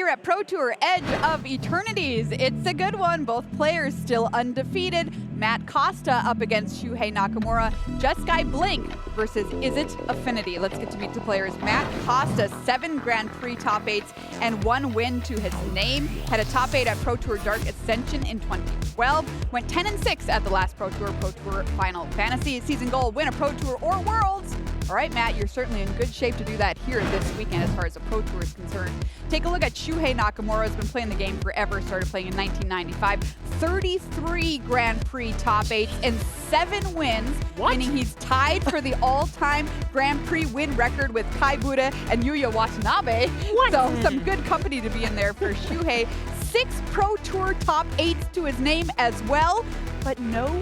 here at Pro Tour Edge of Eternities. It's a good one. Both players still undefeated. Matt Costa up against Shuhei Nakamura. Jeskai Blink versus Izzet Affinity. Let's get to meet the players. Matt Costa, 7 Grand Prix top 8s and 1 win to his name. Had a top 8 at Pro Tour Dark Ascension in 2012. Went 10-6 at the last Pro Tour Final Fantasy. Season goal, win a Pro Tour or Worlds. All right, Matt, you're certainly in good shape to do that here this weekend as far as the Pro Tour is concerned. Take a look at Shuhei Nakamura, has been playing the game forever, started playing in 1995. 33 Grand Prix top 8s and 7 wins, meaning he's tied for the all-time Grand Prix win record with Kai Buda and Yuya Watanabe. So some good company to be in there for Shuhei. 6 Pro Tour top 8s to his name as well, but no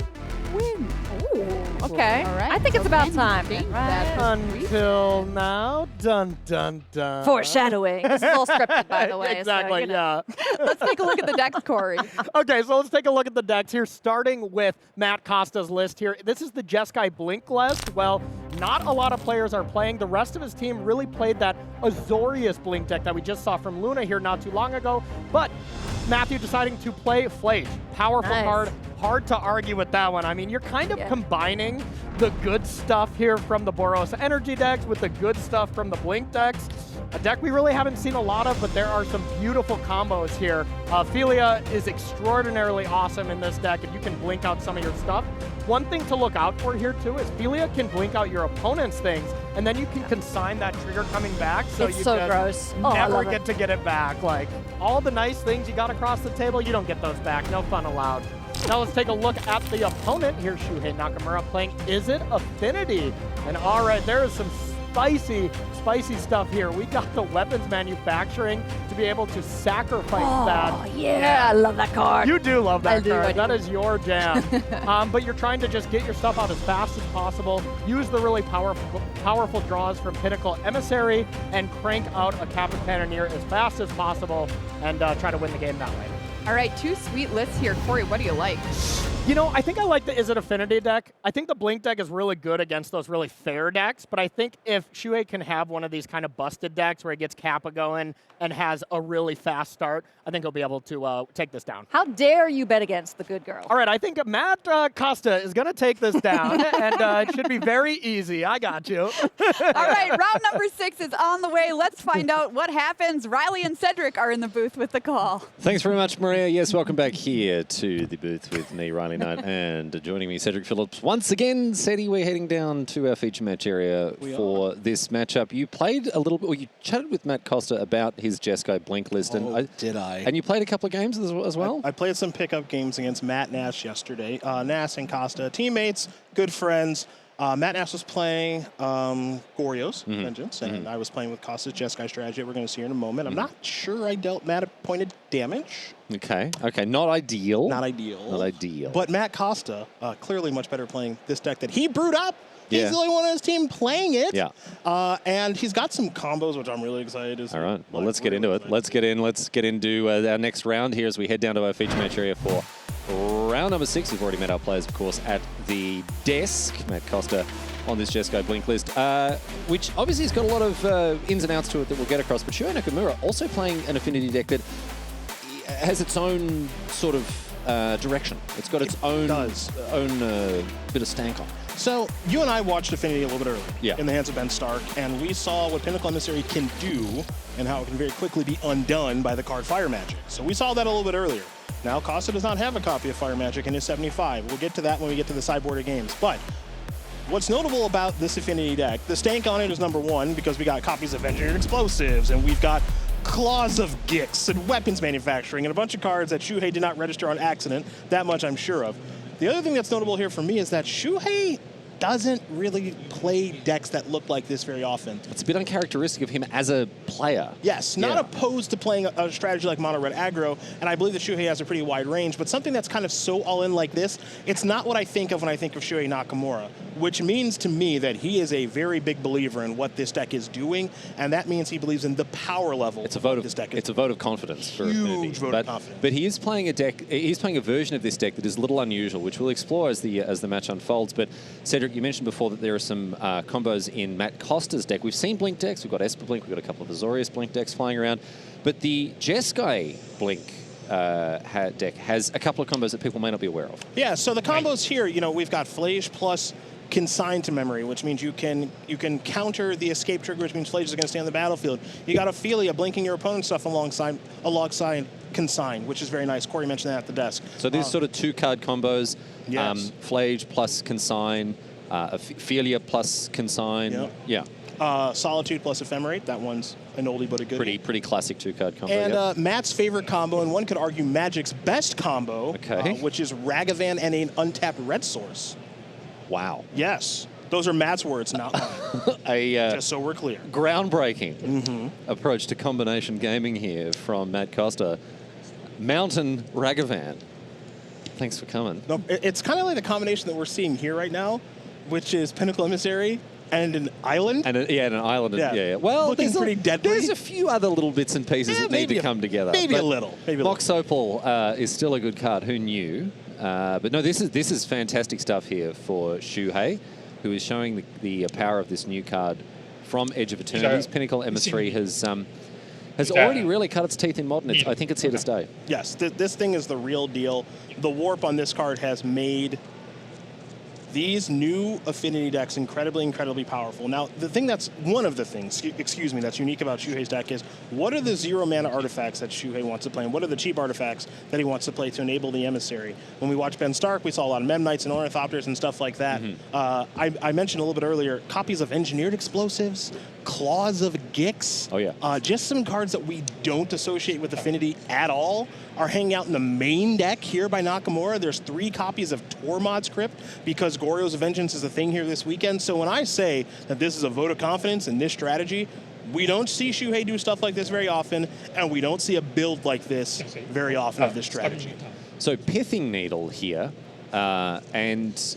win. Ooh, okay. All right. I think it's about time. Right. Until now, dun dun dun. Foreshadowing. It's a little scripted, by the way. Exactly, so, you know. yeah. Let's take a look at the decks, Corey. Okay, so let's take a look at the decks here, starting with Matt Costa's list here. This is the Jeskai Blink list. Well, not a lot of players are playing. The rest of his team really played that Azorius Blink deck that we just saw from Luna here not too long ago. But Matthew deciding to play Flash. Powerful card. Hard to argue with that one. I mean, you're kind of combining the good stuff here from the Boros Energy decks with the good stuff from the Blink decks. A deck we really haven't seen a lot of, but there are some beautiful combos here. Philia is extraordinarily awesome in this deck, and you can blink out some of your stuff. One thing to look out for here, too, is Philia can blink out your opponent's things, and then you can consign that trigger coming back, so it's you so just gross. never get to get it back. Like, all the nice things you got across the table, you don't get those back. No fun allowed. Now let's take a look at the opponent. Here's Shuhei Nakamura playing Izzet Affinity. And all right, there is some spicy stuff here. We got the weapons manufacturing to be able to sacrifice that. Oh, yeah, I love that card. You do love that card. I do. That is your jam. But you're trying to just get your stuff out as fast as possible, use the really powerful draws from Pinnacle Emissary, and crank out a Captain Cannoneer as fast as possible and try to win the game that way. All right, 2 sweet lists here. Corey, what do you like? You know, I think I like the Izzet Affinity deck. I think the Blink deck is really good against those really fair decks, but I think if Shuhei can have one of these kind of busted decks where he gets Kappa going and has a really fast start, I think he'll be able to take this down. How dare you bet against the good girl? All right, I think Matt Costa is going to take this down, and it should be very easy. I got you. All right, round number 6 is on the way. Let's find out what happens. Riley and Cedric are in the booth with the call. Thanks very much, Maria. Yes, welcome back here to the booth with me, Riley Knight, and joining me, Cedric Phillips. Once again, Cedi, we're heading down to our feature match area for this matchup. You played a little bit, or you chatted with Matt Costa about his Jeskai Blink list. Did I? And you played a couple of games as well? I played some pickup games against Matt Nash yesterday. Nash and Costa, teammates, good friends. Matt Nash was playing Goryo's Vengeance, and I was playing with Costa's Jeskai strategy. We're going to see here in a moment. I'm not sure I dealt Matt a pointed damage. Okay, not ideal. Not ideal. Not ideal. But Matt Costa, clearly much better playing this deck that he brewed up. Yeah. He's the only one on his team playing it. Yeah. And he's got some combos, which I'm really excited to see. All right, well, let's get into it. Let's get into our next round here as we head down to our feature match area for round number 6. We've already met our players, of course, at the desk. Matt Costa on this Jeskai Blink list, which obviously has got a lot of ins and outs to it that we'll get across. But Shuhei Nakamura also playing an affinity deck that has its own sort of direction. It's got its own bit of stank on it. So, you and I watched Affinity a little bit earlier in the hands of Ben Stark, and we saw what Pinnacle Emissary can do and how it can very quickly be undone by the card Fire Magic. So we saw that a little bit earlier. Now, Costa does not have a copy of Fire Magic in his 75. We'll get to that when we get to the sideboard of games. But what's notable about this Affinity deck, the stank on it is number 1 because we got copies of Engineered Explosives, and we've got Claws of Gix and Weapons Manufacturing and a bunch of cards that Shuhei did not register on accident. That much I'm sure of. The other thing that's notable here for me is that Shuhei doesn't really play decks that look like this very often. It's a bit uncharacteristic of him as a player. Yes, not opposed to playing a strategy like mono red aggro, and I believe that Shuhei has a pretty wide range, but something that's kind of so all-in like this, it's not what I think of when I think of Shuhei Nakamura, which means to me that he is a very big believer in what this deck is doing, and that means he believes in the power level it's a vote this deck is. It's a vote of confidence for huge vote of confidence. But he is playing a deck, he's playing a version of this deck that is a little unusual, which we'll explore as the match unfolds. But Cedric, you mentioned before that there are some combos in Matt Costa's deck. We've seen Blink decks. We've got Esper Blink. We've got a couple of Azorius Blink decks flying around. But the Jeskai Blink deck has a couple of combos that people may not be aware of. Yeah, so the combos here, you know, we've got Flage plus Consign to Memory, which means you can counter the escape trigger, which means Flage is going to stay on the battlefield. You got Ophelia blinking your opponent's stuff alongside Consign, which is very nice. Corey mentioned that at the desk. So these sort of 2-card combos, yes. Flage plus Consign, Ophelia plus Consign. Yeah. Solitude plus Ephemerate. That one's an oldie but a goodie. Pretty classic 2-card combo. And Matt's favorite combo, and one could argue Magic's best combo, which is Ragavan and an untapped red source. Wow. Yes. Those are Matt's words, not mine. Just so we're clear. Groundbreaking approach to combination gaming here from Matt Costa. Mountain Ragavan. Thanks for coming. No, it's kind of like the combination that we're seeing here right now, which is Pinnacle Emissary and an island. And an island. Yeah. Well, looking pretty deadly. There's a few other little bits and pieces that need to come together. Maybe a little. Mox Opal is still a good card. Who knew? But no, this is fantastic stuff here for Shuhei, who is showing the power of this new card from Edge of Eternities. Pinnacle Emissary has already really cut its teeth in Modern. I think it's here to stay. Yes, this thing is the real deal. The warp on this card has made these new affinity decks incredibly powerful. Now, the thing that's one of the things, excuse me, that's unique about Shuhei's deck is what are the 0 mana artifacts that Shuhei wants to play, and what are the cheap artifacts that he wants to play to enable the Emissary? When we watched Ben Stark, we saw a lot of Mem Knights and Ornithopters and stuff like that. I mentioned a little bit earlier, copies of Engineered Explosives, Claws of Gix. Oh, yeah. Just some cards that we don't associate with Affinity at all are hanging out in the main deck here by Nakamura. There's 3 copies of Tormod's Crypt because Goryo's Vengeance is a thing here this weekend. So when I say that this is a vote of confidence in this strategy, we don't see Shuhei do stuff like this very often, and we don't see a build like this very often of this strategy. So Pithing Needle here, and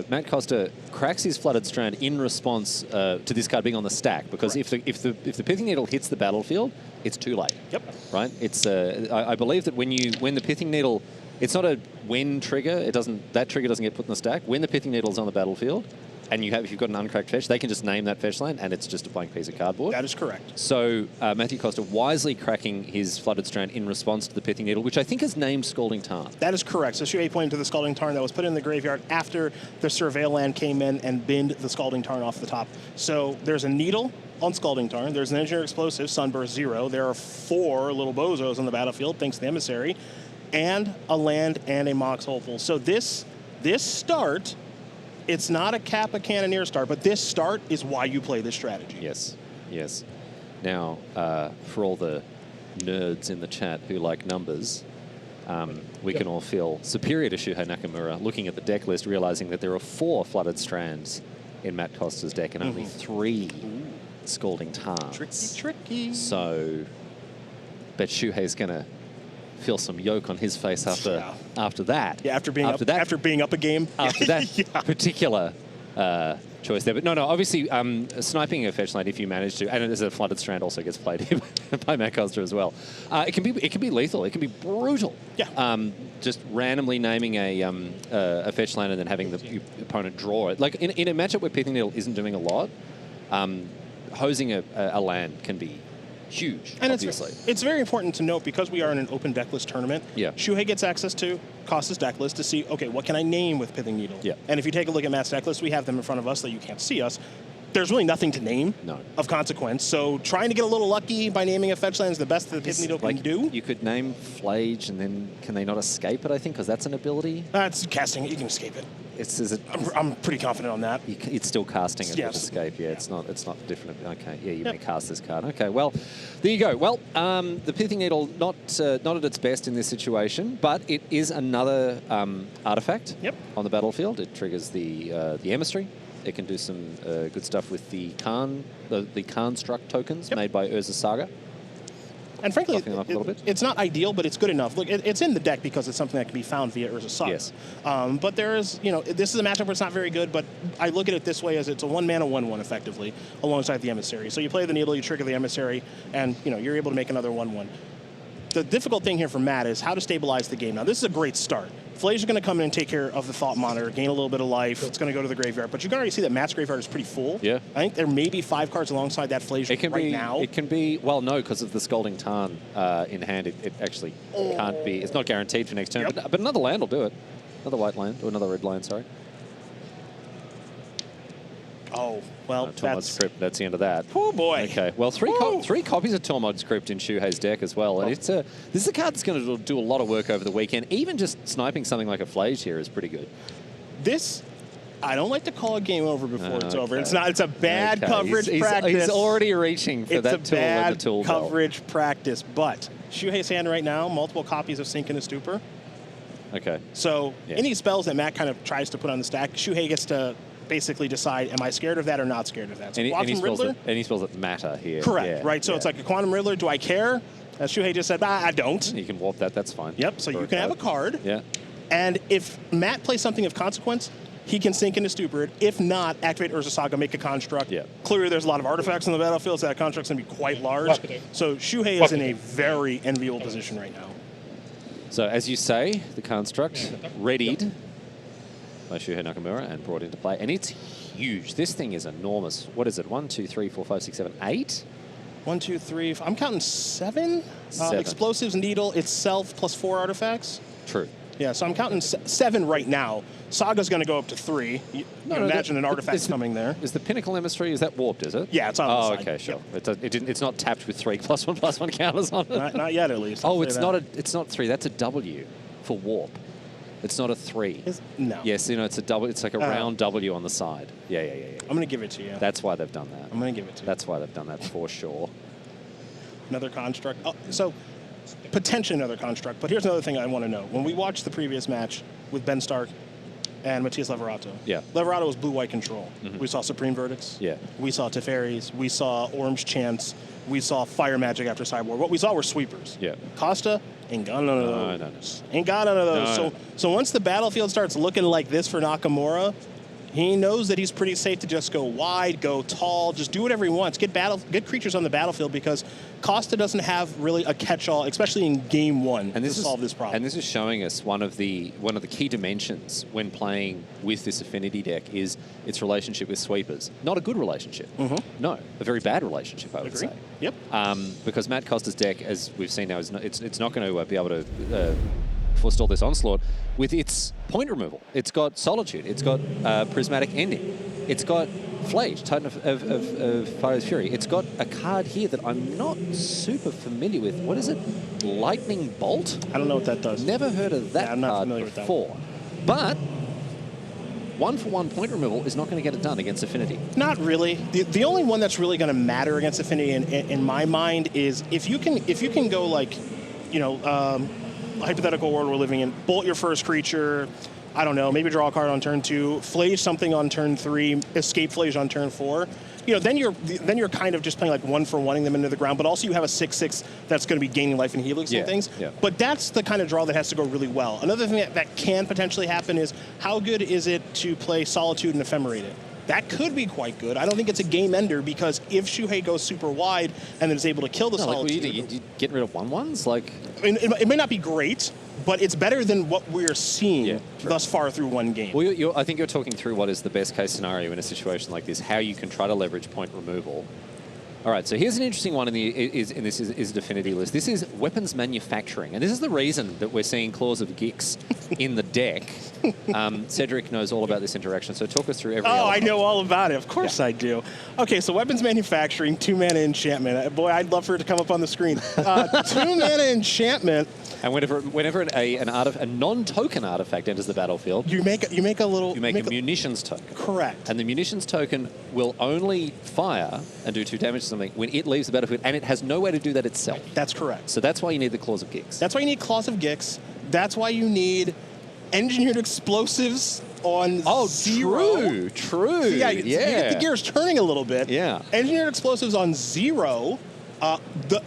Matt Costa cracks his Flooded Strand in response to this card being on the stack, because if the Pithing Needle hits the battlefield, it's too late. Yep. Right. It's I believe that when the Pithing Needle, it's not a when trigger. That trigger doesn't get put in the stack. When the Pithing Needle is on the battlefield, and if you've got an uncracked fetch, they can just name that fetch land, and it's just a blank piece of cardboard. That is correct. So Matthew Costa wisely cracking his Flooded Strand in response to the Pithing Needle, which I think is named Scalding Tarn. That is correct. So Shuhei pointed to the Scalding Tarn that was put in the graveyard after the Surveil land came in and binned the Scalding Tarn off the top. So there's a Needle on Scalding Tarn. There's an Engineered Explosive, Sunburst 0. There are 4 little bozos on the battlefield, thanks to the Emissary, and a land and a Mox Opal. So this start, it's not a Kappa Cannoneer start, but this start is why you play this strategy. Yes, yes. Now, for all the nerds in the chat who like numbers, we can all feel superior to Shuhei Nakamura, looking at the deck list, realizing that there are 4 Flooded Strands in Matt Costa's deck and only 3 Scalding Tarns. Tricky. So, bet Shuhei's going to feel some yoke on his face after that. Yeah, after being up a game. After that particular choice there. But no, obviously sniping a fetch land if you manage to, and as a Flooded Strand also gets played here by Matt Costa as well. It can be lethal. It can be brutal. Yeah. Just randomly naming a fetch land and then having the opponent draw it. Like in a matchup where Pithing Needle isn't doing a lot, hosing a land can be huge, and obviously. It's very important to note, because we are in an open deck list tournament, Shuhei gets access to Costa's deck list to see, okay, what can I name with Pithing Needle? Yeah. And if you take a look at Matt's deck list, we have them in front of us so you can't see us. There's really nothing to name of consequence. So trying to get a little lucky by naming a fetch land is the best that the Pithing Needle can do. You could name Flage, and then can they not escape it, I think, because that's an ability? It's casting it. You can escape it. I'm pretty confident on that. It's still casting it with escape. Yeah, it's not different. Okay, yeah, you may cast this card. Okay, well, there you go. Well, the Pithing Needle not at its best in this situation, but it is another artifact on the battlefield. It triggers the Emissary. It can do some good stuff with the Khan struck tokens made by Urza Saga. And frankly, it's not ideal, but it's good enough. Look, it's in the deck because it's something that can be found via Urza Saga. Yes. But this is a matchup where it's not very good, but I look at it this way as it's a 1-mana 1/1 effectively alongside the Emissary. So you play the Needle, you trigger the Emissary, and you're able to make another 1/1. The difficult thing here for Matt is how to stabilize the game. Now, this is a great start. Flay's is going to come in and take care of the Thought Monitor, gain a little bit of life. It's going to go to the graveyard. But you can already see that Matt's graveyard is pretty full. Yeah. I think there may be 5 cards alongside that Flay's now. It can be, well, no, because of the Scalding Tarn in hand, it actually can't be. It's not guaranteed for next turn. Yep. But another land will do it. Another white land, or another red land, sorry. Oh, well, Tormod's Script, that's the end of that. Oh, boy. Okay, well, three copies of Tormod's Script in Shuhei's deck as well. And this is a card that's going to do a lot of work over the weekend. Even just sniping something like a Flage here is pretty good. This, I don't like to call a game over before it's over. It's not. It's a bad coverage practice. He's already reaching for that tool in the tool It's a bad coverage practice. But Shuhei's hand right now, multiple copies of Sink into Stupor. Okay. So any spells that Matt kind of tries to put on the stack, Shuhei gets to basically decide, am I scared of that or not scared of that? So any spells that matter here. Correct, right? So it's like a Quantum Riddler. Do I care? As Shuhei just said, I don't. You can warp that. That's fine. Yep, so you can have a card. Yeah. And if Matt plays something of consequence, he can Sink into Stupor. If not, activate Urza Saga, make a construct. Yeah. Clearly, there's a lot of artifacts on the battlefield, so that construct's going to be quite large. So Shuhei is in a very enviable position right now. So as you say, the construct readied by Shuhei Nakamura and brought into play. And it's huge. This thing is enormous. What is it? 1, 2, 3, 4, 5, 6, 7, 8? 1, 2, 3. I'm counting 7. 7. Explosives, Needle, itself, plus 4 artifacts. True. Yeah, so I'm counting 7 right now. Saga's going to go up to 3. You imagine an artifact coming there. Is the Pinnacle Emissary, is that warped, is it? Yeah, it's on the side. Okay, sure. Yep. It's not tapped with 3+1/+1 counters on it. Not yet, at least. Oh, it's not 3. That's a W for warp. It's not a 3. No. Yes, it's a double. It's like a round W on the side. Yeah. I'm going to give it to you. That's why they've done that. I'm going to give it to you. That's why they've done that for sure. Another construct. Oh, so potentially another construct. But here's another thing I want to know. When we watched the previous match with Ben Stark and Matthias Leverato. Yeah. Leverato was blue-white control. We saw Supreme Verdicts. Yeah. We saw Teferis. We saw Orange Chance. We saw Fire Magic after Cyborg. What we saw were sweepers. Yeah. Costa ain't got none of those. No. Ain't got none of those. So once the battlefield starts looking like this for Nakamura, he knows that he's pretty safe to just go wide, go tall, just do whatever he wants. Get creatures on the battlefield because Costa doesn't have really a catch-all, especially in game 1, to solve this problem. And this is showing us one of the key dimensions when playing with this affinity deck is its relationship with sweepers. Not a good relationship. No, a very bad relationship, I would say. Yep. Because Matt Costa's deck, as we've seen now, it's not going to be able to forestall this onslaught with its point removal. It's got Solitude. It's got Prismatic Ending. It's got Flage, Titan of Fire's Fury. It's got a card here that I'm not super familiar with. What is it? Lightning Bolt? I don't know what that does. Never heard of that I'm not card familiar with that. before. But 1-for-1 point removal is not going to get it done against Affinity. Not really. The only one that's really going to matter against Affinity in my mind is if you can go like, hypothetical world we're living in, bolt your first creature, I don't know, maybe draw a card on turn 2, Flage something on turn 3, escape Flage on turn 4. Then you're kind of just playing like 1-for-1ing them into the ground, but also you have a 6/6 that's going to be gaining life and helix and things. Yeah. But that's the kind of draw that has to go really well. Another thing that can potentially happen is how good is it to play Solitude and Ephemerate it? That could be quite good. I don't think it's a game ender because if Shuhei goes super wide and then is able to kill the Solitude. You getting rid of 1/1s? Like, I mean, it may not be great, but it's better than what we're seeing thus far through one game. Well, I think you're talking through what is the best case scenario in a situation like this, how you can try to leverage point removal. All right, so here's an interesting one in this is Affinity list. This is weapons manufacturing, and this is the reason that we're seeing Claws of Gix in the deck. Cedric knows all about this interaction, so talk us through every element. I know all about it. Of course I do. Okay, so weapons manufacturing, 2-mana enchantment. Boy, I'd love for it to come up on the screen. 2-mana enchantment. And whenever a non-token artifact enters the battlefield, you make a munitions token. Correct. And the munitions token will only fire and do 2 damage to something when it leaves the battlefield, and it has no way to do that itself. That's correct. So that's why you need the Claws of Gix. That's why you need Claws of Gix. That's why you need engineered explosives on 0. True. So you get the gears turning a little bit. Yeah. Engineered explosives on 0.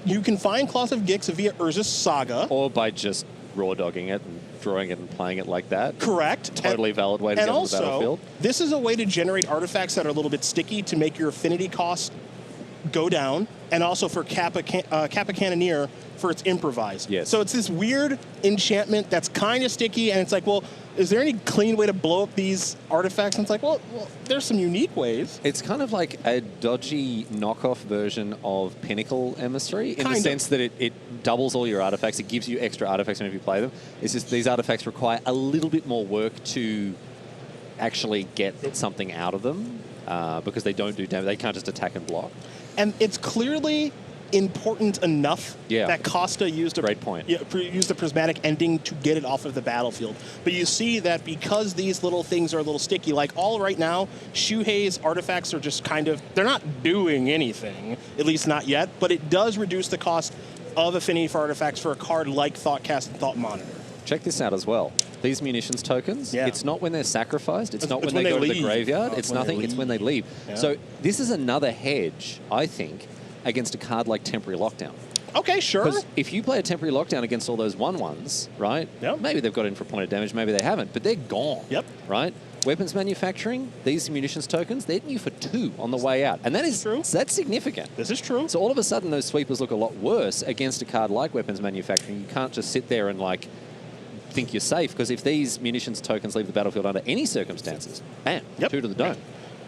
You can find Claws of Gix via Urza's Saga. Or by just raw dogging it and drawing it and playing it like that. Correct. Totally valid way to get on the battlefield. This is a way to generate artifacts that are a little bit sticky to make your affinity cost go down. and also for Kappa Cannoneer for its improvise. Yes. So it's this weird enchantment that's kind of sticky, and it's like, well, is there any clean way to blow up these artifacts? And it's like, well, there's some unique ways. It's kind of like a dodgy knockoff version of Pinnacle Emissary in the sense that it doubles all your artifacts. It gives you extra artifacts whenever you play them. It's just these artifacts require a little bit more work to actually get something out of them because they don't do damage. They can't just attack and block. And it's clearly important enough that Costa used used a prismatic ending to get it off of the battlefield. But you see that because these little things are a little sticky, like all right now, Shuhei's artifacts are just kind of, they're not doing anything, at least not yet, but it does reduce the cost of affinity for artifacts for a card like Thoughtcast and Thought Monitor. Check this out as well. These munitions tokens, it's not when they're sacrificed, it's not when they go to the graveyard, it's nothing, it's when they leave. Yeah. So this is another hedge, I think, against a card like Temporary Lockdown. Okay, sure. Because if you play a Temporary Lockdown against all those 1/1s, right? Yep. Maybe they've got in for a point of damage, maybe they haven't, but they're gone. Yep. Right? Weapons manufacturing, these munitions tokens, they're hitting you for 2 on the way out. And that is true. That's significant. This is true. So all of a sudden those sweepers look a lot worse against a card like weapons manufacturing. You can't just sit there and like think you're safe, because if these munitions tokens leave the battlefield under any circumstances, bam, 2 to the dome.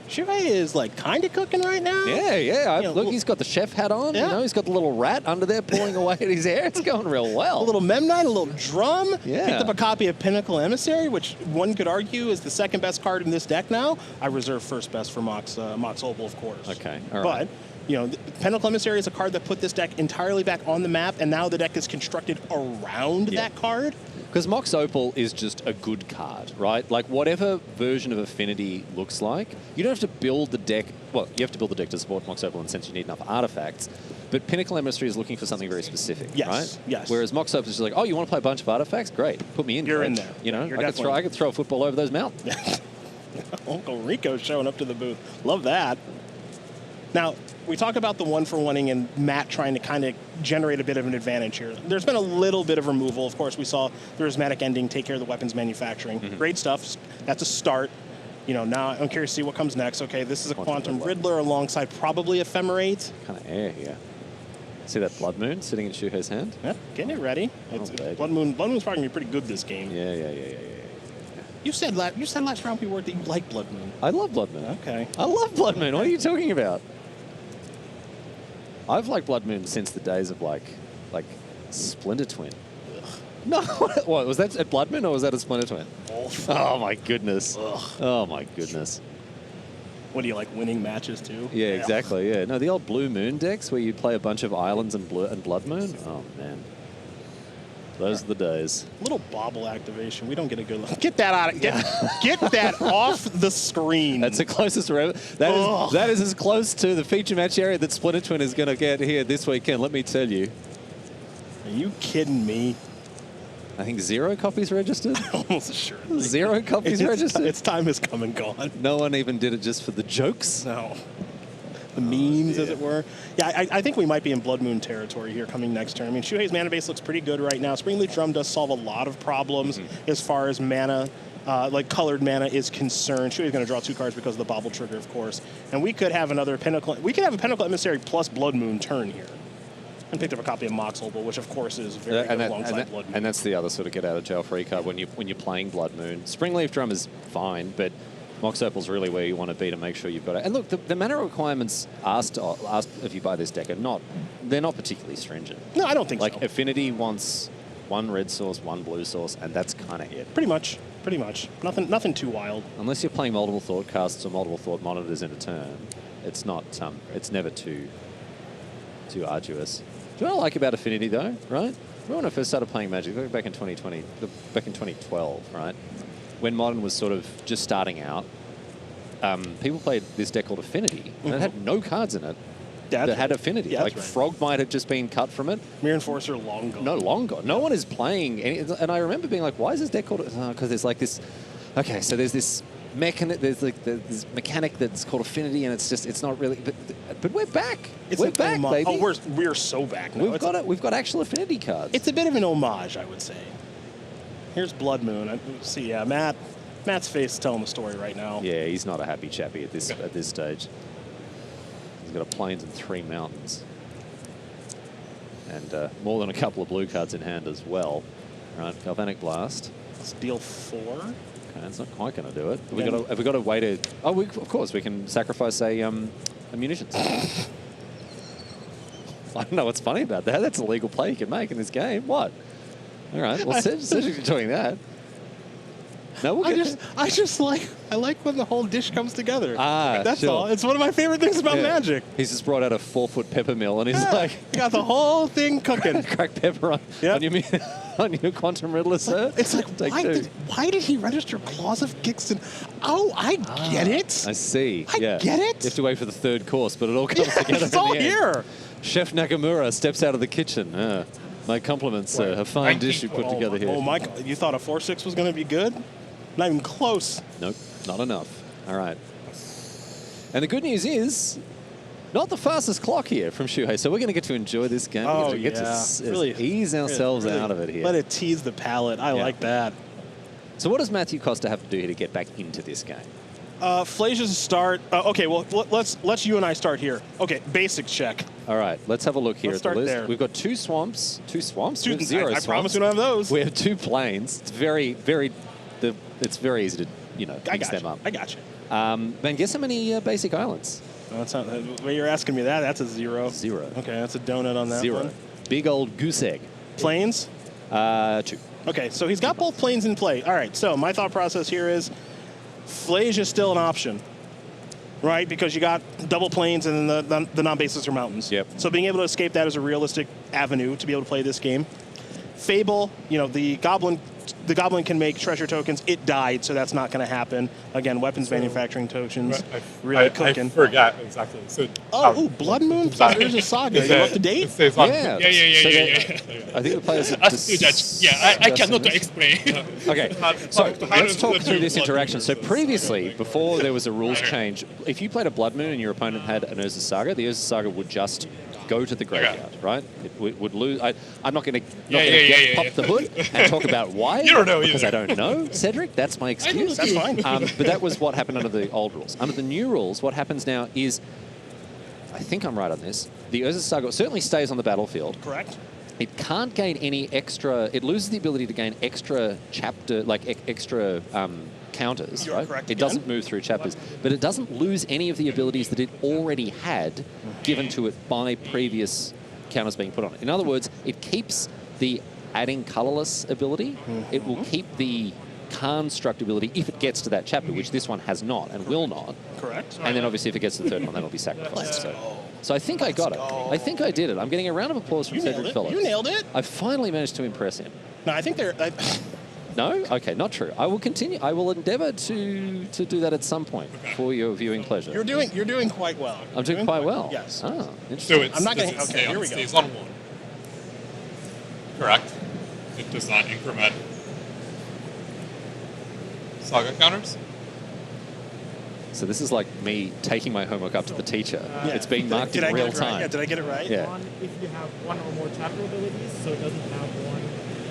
Shuhei is like kind of cooking right now. Yeah. Look, he's got the chef hat on. Yeah. You know, he's got the little rat under there pulling away at his hair. It's going real well. A little Memnite, a little drum. Yeah. Picked up a copy of Pinnacle Emissary, which one could argue is the second best card in this deck now. I reserve first best for Mox Opal, of course. Okay, all right. But, you know, Pinnacle Emissary is a card that put this deck entirely back on the map, and now the deck is constructed around that card. Because Mox Opal is just a good card, right? Like, whatever version of Affinity looks like, you don't have to build the deck. Well, you have to build the deck to support Mox Opal in the sense you need enough artifacts. But Pinnacle Emissary is looking for something very specific, right? Yes. Whereas Mox Opal is just like, oh, you want to play a bunch of artifacts? Great. Put me in. You're Greg. in there. You know, You're I could throw a football over those mountains. Uncle Rico's showing up to the booth. Love that. Now, we talk about the one-for-oneing and Matt trying to kind of generate a bit of an advantage here. There's been a little bit of removal. Of course, we saw the prismatic ending take care of the weapons manufacturing. Great stuff. That's a start. You know, now I'm curious to see what comes next. Okay, this is a Quantum Riddler alongside probably Ephemerate. Kind of air here. See that Blood Moon sitting in Shuhei's hand? Yeah, getting it ready. Blood Moon's probably going to be pretty good this game. Yeah. You said last round we were that you like Blood Moon. I love Blood Moon. Okay. I love Blood Moon. What are you talking about? I've liked Blood Moon since the days of like Splinter Twin. Ugh. No, what was that? A Blood Moon or was that a Splinter Twin? Both. Oh my goodness. Ugh. Oh my goodness. What do you like, winning matches too? Yeah, exactly. Yeah, no, the old Blue Moon decks where you play a bunch of islands and Blood Moon. Oh man, those are the days. Little bobble activation. We don't get a good look. Get that out of get that off the screen. That's the closest. That is as close to the feature match area that Splinter Twin is going to get here this weekend. Let me tell you. Are you kidding me? I think 0 copies registered. Almost assuredly. 0 copies registered. Its time has come and gone. No one even did it just for the jokes. No. The memes, as it were. Yeah, I think we might be in Blood Moon territory here coming next turn. I mean, Shuhei's mana base looks pretty good right now. Springleaf Drum does solve a lot of problems as far as mana, like colored mana is concerned. Shuhei's going to draw 2 cards because of the Bobble Trigger, of course. And we could have another Pinnacle. We could have a Pinnacle Emissary plus Blood Moon turn here. And picked up a copy of Mox Opal, which of course is very good alongside Blood Moon. And that's the other sort of get out of jail free card when you're playing Blood Moon. Springleaf Drum is fine, but Mox Opal's really where you want to be to make sure you've got it. And look, the mana requirements asked if you buy this deck are they're not particularly stringent. No, I don't think so. Like Affinity wants 1 red source, 1 blue source, and that's kind of it. Pretty much. Nothing too wild. Unless you're playing multiple thought casts or multiple thought monitors in a turn, it's not. It's never too arduous. Do you know what I like about Affinity though? Right? Remember when I first started playing Magic, back in 2012, right? When Modern was sort of just starting out, people played this deck called Affinity, and it had no cards in it that had Affinity. Yeah, like Frog might have just been cut from it. Mirror Enforcer, long gone. No, long gone. No one is playing any. And I remember being like, why is this deck called? Because there's like this. Okay, so there's this mechanic. There's like this mechanic that's called Affinity, and it's not really. But we're back. We're back, baby. Oh, we're so back now. We've got actual Affinity cards. It's a bit of an homage, I would say. Here's Blood Moon. See, yeah, Matt's face is telling the story right now. Yeah, he's not a happy chappy at this stage. He's got a plains and 3 mountains. And more than a couple of blue cards in hand as well. All right, Galvanic Blast. Let's deal 4. Okay, it's not quite going to do it. Have we got a way to... Oh, of course, we can sacrifice a munitions. I don't know what's funny about that. That's a legal play you can make in this game. What? All right, well, Cedric's doing that. No, we'll I like when the whole dish comes together. That's sure. all. It's one of my favorite things about Magic. He's just brought out a 4-foot pepper mill and he's like... got the whole thing cooking. Crack pepper on your Quantum Riddler, sir. It's like, why did he register Claws of Gixton? Oh, I get it. I see. I get it. You have to wait for the 3rd course, but it all comes together It's all here. Chef Nakamura steps out of the kitchen. My compliments, sir. A fine dish you put together here. Oh, Mike, you thought a 4-6 was going to be good? Not even close. Nope, not enough. All right. And the good news is, not the fastest clock here from Shuhei, so we're going to get to enjoy this game. We get to really ease ourselves out of it here. Let it tease the palate. I like that. So what does Matthew Costa have to do here to get back into this game? Flazia's start. Okay, well, let's you and I start here. Okay, basics check. All right, let's have a look here Let's at the start list. there. We've got 2 swamps. 2 swamps? We have 0 swamps. I promise we don't have those. We have 2 plains. It's very easy to, mix them up. I got you. Ben, guess how many basic islands? No, that's not. The way you're asking me that, that's a 0. 0. Okay, that's a donut on that 0. one. Big old goose egg. Planes? 2. Okay, so he's got both planes in play. All right, so my thought process here is Flaysia's still an option, right? Because you got double planes and then the non-bases are mountains. Yep. So being able to escape that is a realistic avenue to be able to play this game. Fable, the goblin can make treasure tokens. It died, so that's not going to happen. Again, weapons manufacturing tokens, really cooking. I forgot exactly. So, Blood Moon? There's a saga. You up to date? Yeah. Yeah. I think the players are I cannot explain. Okay, so let's talk through this interaction. So previously, before there was a rules change, if you played a Blood Moon and your opponent had an Urza Saga, the Urza Saga would just go to the graveyard, right? It would lose. I'm not going to pop the hood and talk about why. You don't know because either. I don't know, Cedric. That's my excuse. That's fine. But that was what happened under the old rules. Under the new rules, what happens now is, I think I'm right on this, the Urza Saga certainly stays on the battlefield. Correct. It can't gain any extra. It loses the ability to gain extra chapter, extra counters. You're right? correct It again. doesn't move through chapters, but it doesn't lose any of the abilities that it already had given to it by previous counters being put on it. In other words, it keeps the adding colorless ability. It will keep the construct ability if it gets to that chapter, which this one has not and will not. Correct. And then obviously if it gets to the 3rd one, that'll be sacrificed. So I think I got it. I think I did it. I'm getting a round of applause from Cedric Phillips. You nailed it. I finally managed to impress him. No, I think they're... No? Okay, not true. I will continue. I will endeavor to do that at some point for your viewing pleasure. You're doing quite well. I'm doing quite well. Yes. Ah, interesting. So I'm not going to... it Okay, here we go. stays on 1. Correct. It does not increment saga counters. So this is like me taking my homework up to the teacher. Yeah. It's being marked Did I in get real it right? time. Yeah, did I get it right? Yeah. If you have 1 or more chapter abilities, so it doesn't have 1,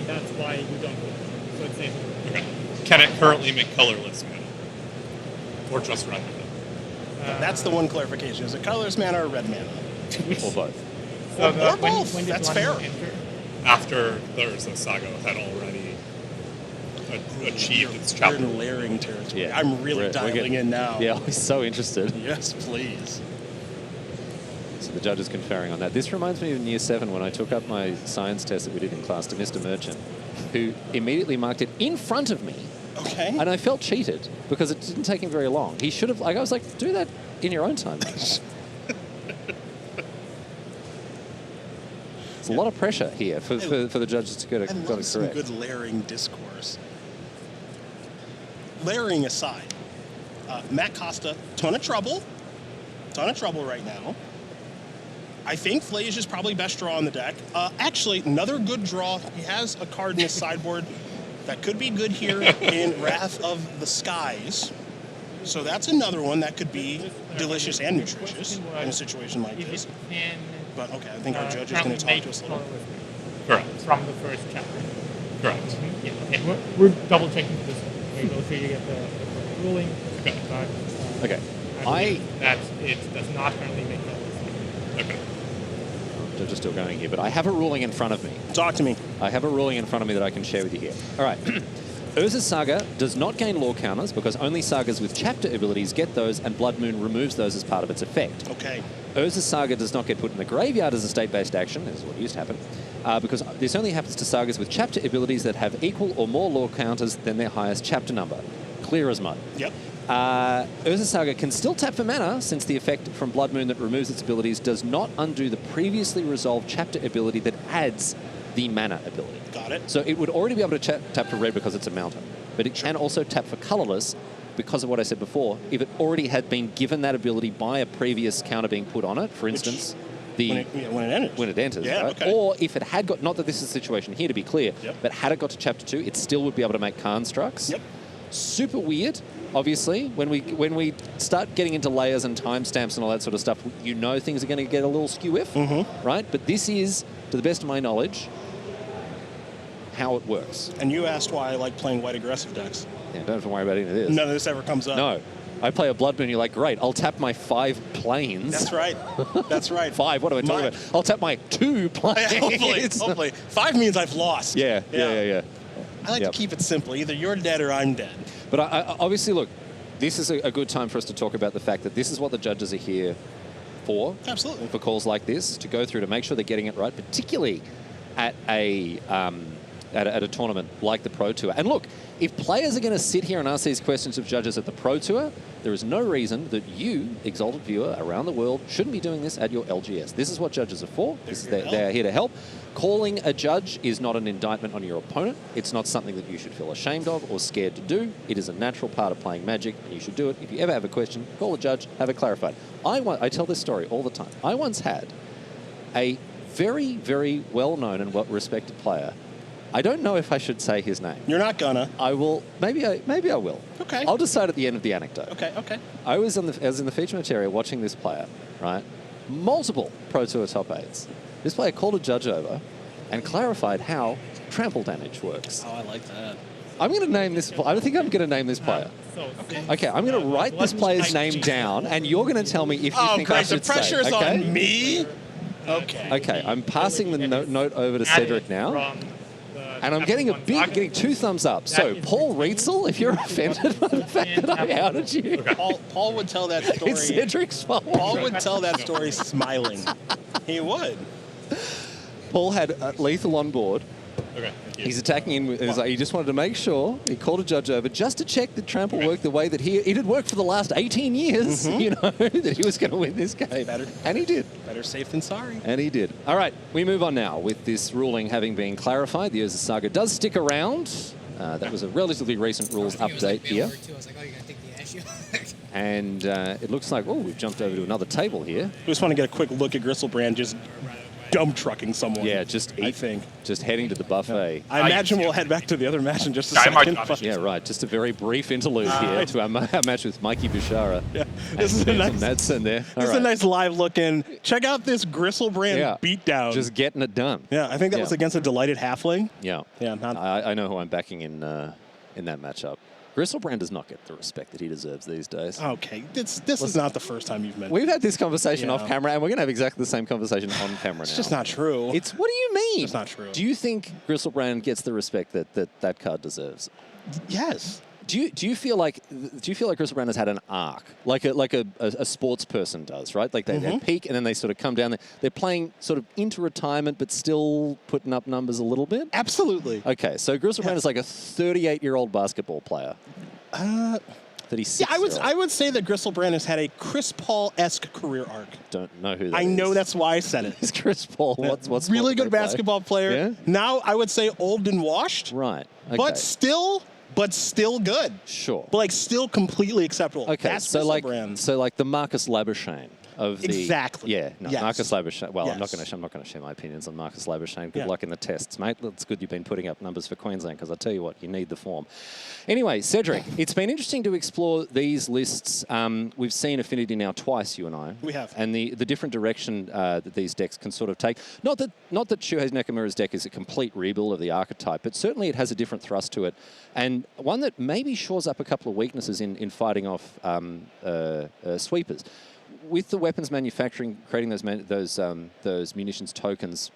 that's why you don't get it. So it says Okay. Can it currently make colorless mana? Or just red mana? That's the one clarification. Is it colorless mana or red mana? Or both. So Or both. when did That's one fair. enter? After there's a saga had already achieved its We're chapter. in layering territory. Yeah. I'm really We're dialing getting- in now. Yeah, I'm so interested. Yes, please. So the judge is conferring on that. This reminds me of in Year 7 when I took up my science test that we did in class to Mr. Merchant, who immediately marked it in front of me. Okay. And I felt cheated because it didn't take him very long. He should have, I was like, do that in your own time. It's a lot of pressure here for the judges to get I it love some correct. good layering discourse. Layering aside, Matt Costa, ton of trouble right now. I think Flage is probably best draw on the deck. Actually, another good draw. He has a card in his sideboard that could be good here in Wrath of the Skies. So that's another one that could be delicious and nutritious in a situation like If this. it can But okay, I think our judge is going to talk to us a little. Correct. from the first chapter. Correct. Yeah, okay. We're double checking this. We will see you get the correct ruling. Okay. But, Okay. I believe that it does not currently make that. Okay. Judge is still going here, but I have a ruling in front of me. Talk to me. I have a ruling in front of me that I can share with you here. All right. Urza's Saga does not gain lore counters because only sagas with chapter abilities get those, and Blood Moon removes those as part of its effect. Okay. Urza's Saga does not get put in the graveyard as a state-based action, this is what used to happen, because this only happens to sagas with chapter abilities that have equal or more lore counters than their highest chapter number. Clear as mud. Yep. Urza's Saga can still tap for mana, since the effect from Blood Moon that removes its abilities does not undo the previously resolved chapter ability that adds the mana ability. Got it. So it would already be able to tap for red because it's a mountain, but it can also tap for colorless because of what I said before. If it already had been given that ability by a previous counter being put on it, for instance, when it enters. When it enters, yeah, right? Okay. Or if it had got, not that this is the situation here to be clear, but had it got to chapter 2, it still would be able to make constructs. Yep. Super weird, obviously. When we start getting into layers and timestamps and all that sort of stuff, you know things are going to get a little skew-if, right? But this is, to the best of my knowledge, how it works. And you asked why I like playing white aggressive decks. Yeah, don't have to worry about any of this. None of this ever comes up. No. I play a Blood Moon, you're like, great, I'll tap my 5 planes. That's right. That's right. 5, what am I talking about? I'll tap my 2 planes. Hopefully. 5 means I've lost. Yeah. I like to keep it simple. Either you're dead or I'm dead. But I obviously, look, this is a good time for us to talk about the fact that this is what the judges are here for. Absolutely. For calls like this, to go through to make sure they're getting it right, particularly at a tournament like the Pro Tour. And look, if players are going to sit here and ask these questions of judges at the Pro Tour, there is no reason that you, exalted viewer around the world, shouldn't be doing this at your LGS. This is what judges are for. They're here to help. Calling a judge is not an indictment on your opponent. It's not something that you should feel ashamed of or scared to do. It is a natural part of playing Magic, and you should do it. If you ever have a question, call a judge, have it clarified. I tell this story all the time. I once had a very, very well-known and well-respected player. I don't know if I should say his name. You're not gonna. I will. Maybe I will. Okay. I'll decide at the end of the anecdote. Okay. I was in the feature match area watching this player, right? Multiple Pro Tour top 8s. This player called a judge over and clarified how trample damage works. Oh, I like that. I'm going to name this. I think I'm going to make this player. Okay, I'm going to write this player's name down, and you're going to tell me if you think I should say. The pressure is on me. Okay, I'm passing the note over to Cedric now. And I'm getting 2 thumbs up. So, Paul Rietzel, if you're offended by the fact that I outed you. Paul would tell that story. It's Cedric's fault. Paul would tell that story smiling. He would. Paul had lethal on board. Okay. He's attacking in. He just wanted to make sure. He called a judge over just to check that trample worked the way that it had worked for the last 18 years. You know, that he was going to win this game. And he did. Better safe than sorry. And he did. All right, we move on now with this ruling having been clarified. The Urza Saga does stick around. That was a relatively recent rules update here. And it looks like, we've jumped over to another table here. We just want to get a quick look at Gristlebrand just dump trucking someone. Yeah, just heading to the buffet. I imagine we'll head back to the other match in just a second. Yeah, right. Just a very brief interlude here to our match with Mikey Bishara. Yeah, this is a nice Madsen there. This is a nice live look in. Check out this Gristlebrand beatdown. Just getting it done. Yeah, I think that was against a Delighted Halfling. Yeah. I know who I'm backing in that matchup. Gristlebrand does not get the respect that he deserves these days. Okay, this is not the first time you've mentioned. We've had this conversation off camera, and we're going to have exactly the same conversation on camera now. It's just not true. What do you mean? It's not true. Do you think Gristlebrand gets the respect that card deserves? Yes. Do you feel like Gristlebrand has had an arc, like a sports person does, right? Like they peak and then they sort of come down. They're playing sort of into retirement, but still putting up numbers a little bit. Absolutely. Okay, so Gristlebrand is like a 38-year-old basketball player. 36. Yeah, I would say that Gristlebrand has had a Chris Paul-esque career arc. Don't know who that is. I know that's why I said it. It's Chris Paul. What's really good basketball player. Yeah? Now I would say old and washed. Right. Okay. But still good. Sure. But still completely acceptable. Okay. That's so Gristlebrand. like the Marcus Labuschagne of the exactly. Yeah. No, yes. Marcus Labuschagne. Well, yes. I'm not going to share my opinions on Marcus Labuschagne. Good luck in the tests, mate. It's good you've been putting up numbers for Queensland because I tell you what, you need the form. Anyway, Cedric, it's been interesting to explore these lists. We've seen Affinity now twice, you and I. We have. And the different direction that these decks can sort of take. Not that Shuhei Nakamura's deck is a complete rebuild of the archetype, but certainly it has a different thrust to it, and one that maybe shores up a couple of weaknesses in fighting off sweepers. with the weapons manufacturing, creating those munitions tokens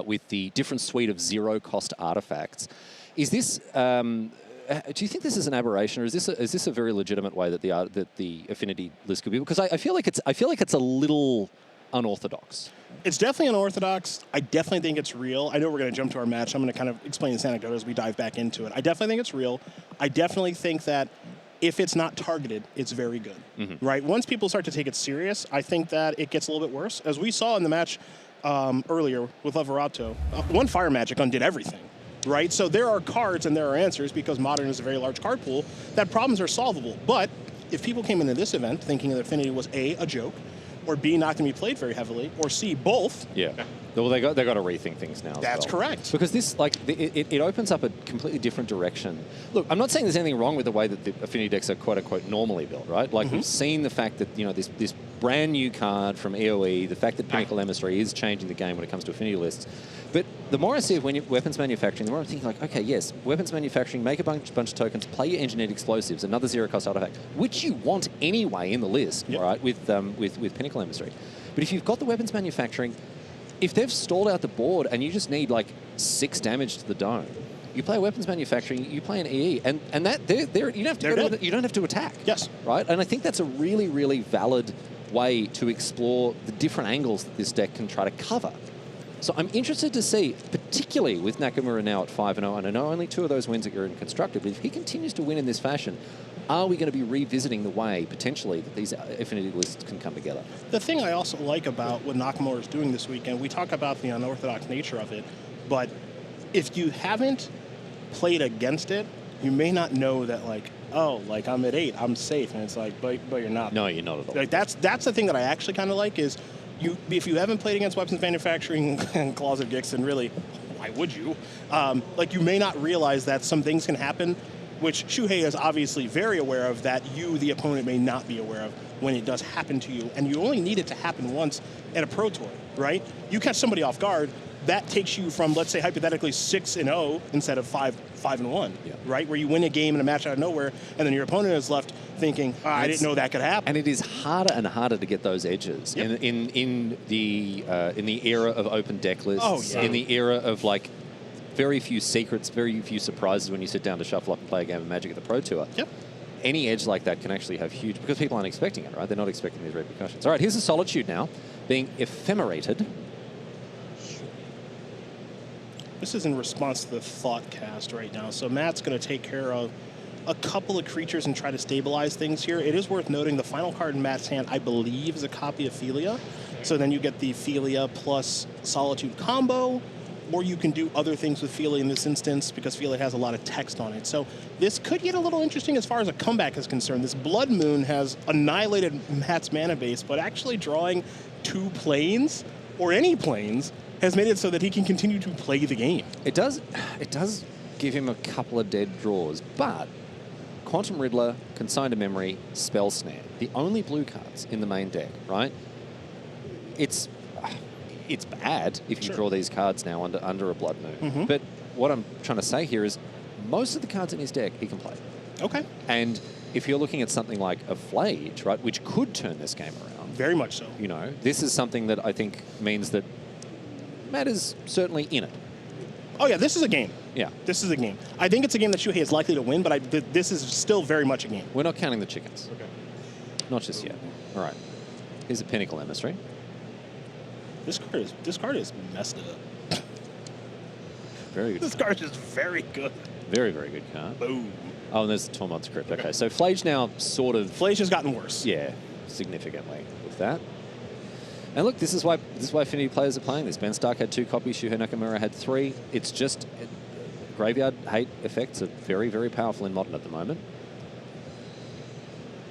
with the different suite of zero-cost artifacts, is this? Do you think this is an aberration, or is this a very legitimate way that the affinity list could be? Because I feel like it's a little unorthodox. It's definitely unorthodox. I definitely think it's real. I know we're going to jump to our match. I'm going to kind of explain this anecdote as we dive back into it. I definitely think it's real. I definitely think that if it's not targeted, it's very good, right? Once people start to take it serious, I think that it gets a little bit worse. As we saw in the match earlier with Leverato, one fire magic undid everything. Right? So there are cards and there are answers, because Modern is a very large card pool, that problems are solvable. But if people came into this event thinking that Affinity was a joke, or B, not going to be played very heavily, or C, both. Yeah. Well, they got to rethink things now. That's correct. Because this, like, it opens up a completely different direction. Look, I'm not saying there's anything wrong with the way that the Affinity decks are quote unquote normally built, right? Like we've seen the fact that this brand new card from EOE, the fact that Pinnacle Emissary is changing the game when it comes to Affinity lists. But the more I see of weapons manufacturing, the more I'm thinking like, okay, yes, weapons manufacturing, make a bunch of tokens, play your engineered explosives, another zero-cost artifact, which you want anyway in the list, right? With Pinnacle Emissary. But if you've got the weapons manufacturing, if they've stalled out the board and you just need like 6 damage to the dome, you play weapons manufacturing, you play an EE, and that you don't have to attack. Yes. Right? And I think that's a really, really valid way to explore the different angles that this deck can try to cover. So I'm interested to see, particularly with Nakamura now at 5-0, and I know only 2 of those wins are in Constructed, but if he continues to win in this fashion, are we going to be revisiting the way, potentially, that these affinity lists can come together? The thing I also like about what Nakamura is doing this weekend, we talk about the unorthodox nature of it, but if you haven't played against it, you may not know that, like, oh, like, I'm at 8, I'm safe, and it's like, but you're not. No, you're not at all. Like, that's the thing that I actually kind of like is, if you haven't played against weapons manufacturing and Closet Gix, and really, why would you? Like, you may not realize that some things can happen, which Shuhei is obviously very aware of, that you, the opponent, may not be aware of when it does happen to you. And you only need it to happen once at a Pro Tour, right? You catch somebody off guard, that takes you from, let's say, hypothetically 6-0 instead of 5-1, right? Where you win a game in a match out of nowhere, and then your opponent is left thinking, I didn't know that could happen. And it is harder and harder to get those edges in the era of open deck lists, in the era of like very few secrets, very few surprises when you sit down to shuffle up and play a game of Magic at the Pro Tour. Any edge like that can actually have huge, because people aren't expecting it, right? They're not expecting these repercussions. All right, here's a Solitude now, being ephemerated. This is in response to the Thought cast right now. So Matt's going to take care of a couple of creatures and try to stabilize things here. It is worth noting the final card in Matt's hand, I believe, is a copy of Philia. So then you get the Philia plus Solitude combo, or you can do other things with Philia in this instance, because Philia has a lot of text on it. So this could get a little interesting as far as a comeback is concerned. This Blood Moon has annihilated Matt's mana base, but actually drawing 2 planes, or any planes, has made it so that he can continue to play the game. It does give him a couple of dead draws, but Quantum Riddler, Consign to Memory, Spell Snare, the only blue cards in the main deck, right? It's bad if you draw these cards now under a Blood Moon. But what I'm trying to say here is most of the cards in his deck he can play. Okay. And if you're looking at something like a Flage, right, which could turn this game around. Very much so. You know, this is something that I think means that Matt is certainly in it. Oh, yeah, this is a game. Yeah. This is a game. I think it's a game that Shuhei is likely to win, but this is still very much a game. We're not counting the chickens. Okay. Not just yet. All right. Here's a Pinnacle Emissary. This card is messed up. Very good. This card is very good. Very, very good card. Boom. Oh, and there's Tormod's Crypt. Okay, so Flage now sort of... Flage has gotten worse. Yeah, significantly with that. And look, this is why Affinity players are playing this. Ben Stark had 2 copies, Shuhei Nakamura had 3. It's just... Graveyard hate effects are very, very powerful in Modern at the moment.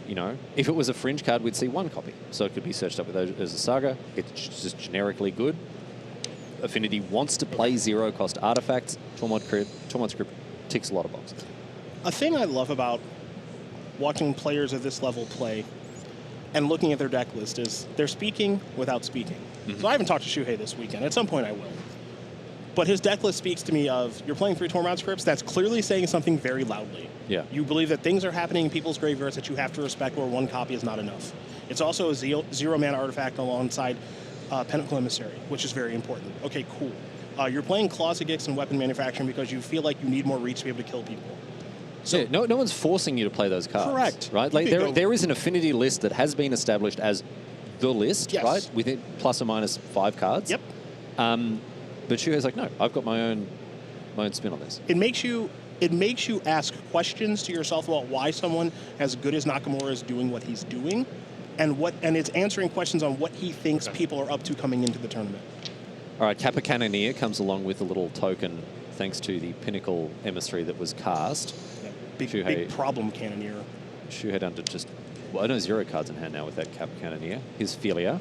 You know, if it was a fringe card, we'd see 1 copy. So it could be searched up with as a Saga. It's just generically good. Affinity wants to play zero-cost artifacts. Tormod's Crypt ticks a lot of boxes. A thing I love about watching players of this level play and looking at their deck list is they're speaking without speaking. So I haven't talked to Shuhei this weekend. At some point I will. But his deck list speaks to me of, you're playing 3 Tormod's Crypts, that's clearly saying something very loudly. Yeah. You believe that things are happening in people's graveyards that you have to respect, where 1 copy is not enough. It's also a zero-mana artifact alongside Pinnacle Emissary, which is very important. Okay, cool. You're playing Closet Gix and weapon manufacturing because you feel like you need more reach to be able to kill people. So yeah, no one's forcing you to play those cards. Correct. Right? Like there is an affinity list that has been established as the list, yes. right? With it plus or minus 5 cards. Yep. But Shuhei's like, no, I've got my own spin on this. It makes you ask questions to yourself about why someone as good as Nakamura is doing what he's doing, and it's answering questions on what he thinks people are up to coming into the tournament. All right, Kappa Cannoneer comes along with a little token thanks to the Pinnacle Emissary that was cast. Yeah, big problem Cannoneer. Shuhei down to just, well, I know 0 cards in hand now with that Kappa Cannoneer. His Philia.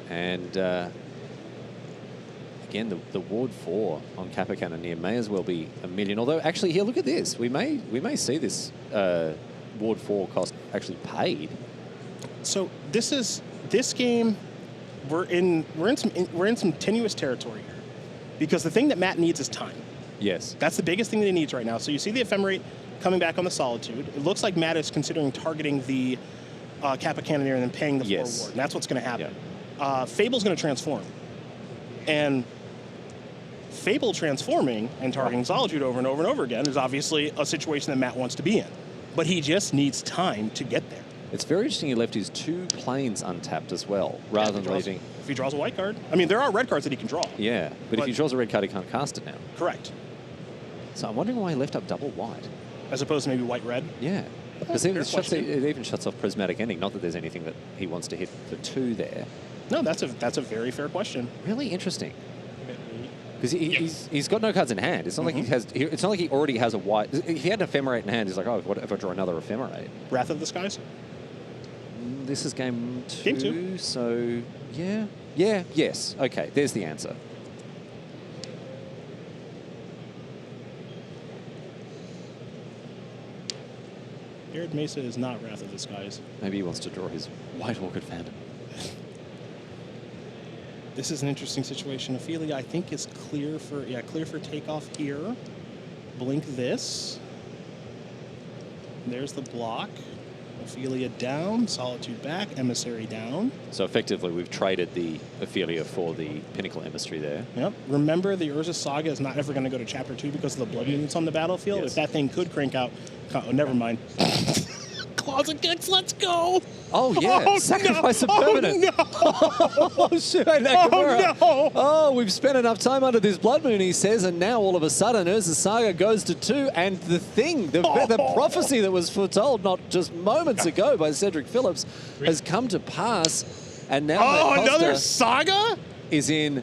And again, the Ward 4 on Kappa Cannoneer may as well be $1 million. Although, actually, here, look at this. We may see this Ward 4 cost actually paid. So this game, we're in some tenuous territory here, because the thing that Matt needs is time. Yes. That's the biggest thing that he needs right now. So you see the Ephemerate coming back on the Solitude. It looks like Matt is considering targeting the Kappa Cannoneer and then paying the 4 ward. And that's what's going to happen. Yeah. Fable's going to transform. And Fable transforming and targeting Solitude over and over and over again is obviously a situation that Matt wants to be in. But he just needs time to get there. It's very interesting he left his 2 planes untapped as well, rather than leaving... If he draws a white card. I mean, there are red cards that he can draw. Yeah, but if he draws a red card, he can't cast it now. Correct. So I'm wondering why he left up double white. As opposed to maybe white-red? Yeah. Because it even shuts off Prismatic Ending. Not that there's anything that he wants to hit for 2 there. No, that's a very fair question. Really interesting. Because he's got no cards in hand. It's not like he has. It's not like he already has a white. If he had an Ephemerate in hand, he's like, oh, what if I draw another Ephemerate? Wrath of the Skies? This is game 2. Game 2. So yes. Okay, there's the answer. Arid Mesa is not Wrath of the Skies. Maybe he wants to draw his White Orchid Phantom. This is an interesting situation. Ophelia, I think, is clear for takeoff here. Blink this. There's the block. Ophelia down, Solitude back, Emissary down. So effectively, we've traded the Ophelia for the Pinnacle Emissary there. Yep. Remember, the Urza Saga is not ever going to go to Chapter 2 because of the blood units on the battlefield. Yes. If that thing could crank out... Oh, never mind. Closet Gix, let's go! Oh, yeah. Oh, Sacrifice no. a permanent. Oh, no. Oh, Shuhei Nakamura. Oh, no. Oh, we've spent enough time under this Blood Moon, he says, and now all of a sudden Urza Saga goes to 2, and the prophecy that was foretold not just moments ago by Cedric Phillips has come to pass, and now Costa another Saga? is in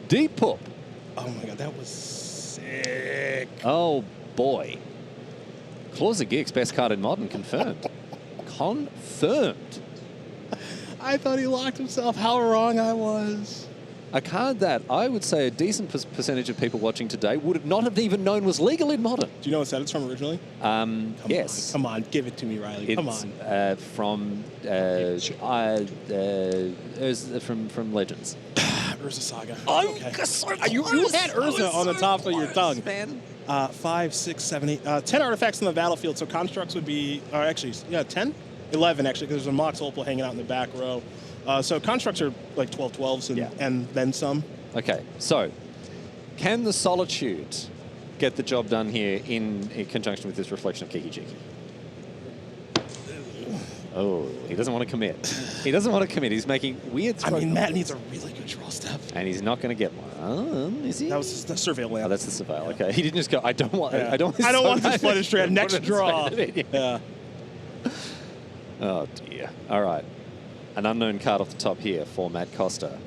deep poop. Oh, my God, that was sick. Oh, boy. Closet Gix, best card in Modern, confirmed. Confirmed. I thought he locked himself. How wrong I was. A card that I would say a decent percentage of people watching today would not have even known was legal in Modern. Do you know what set it's from originally? Yes. Come on, give it to me, Riley. Come on. From Legends. Urza Saga. Okay. You had Urza on the top of your tongue. Man. 5, 6, 7, 8. 10 artifacts on the battlefield, so constructs would be, 10? 11, actually, because there's a Mox Opal hanging out in the back row. So constructs are like 12/12s and then some. Okay, so can the Solitude get the job done here in conjunction with this reflection of Kiki Jiki? Oh, he doesn't want to commit. He doesn't want to commit. He's making weird throws. I mean, Matt needs a really good draw step. And he's not going to get one. Is he? That was the Surveil Lamp. Oh, that's the Surveil. Okay. He didn't just go, I don't want Yeah. I don't want this flooded strand. Next draw. Yeah. Oh, dear. All right. An unknown card off the top here for Matt Costa.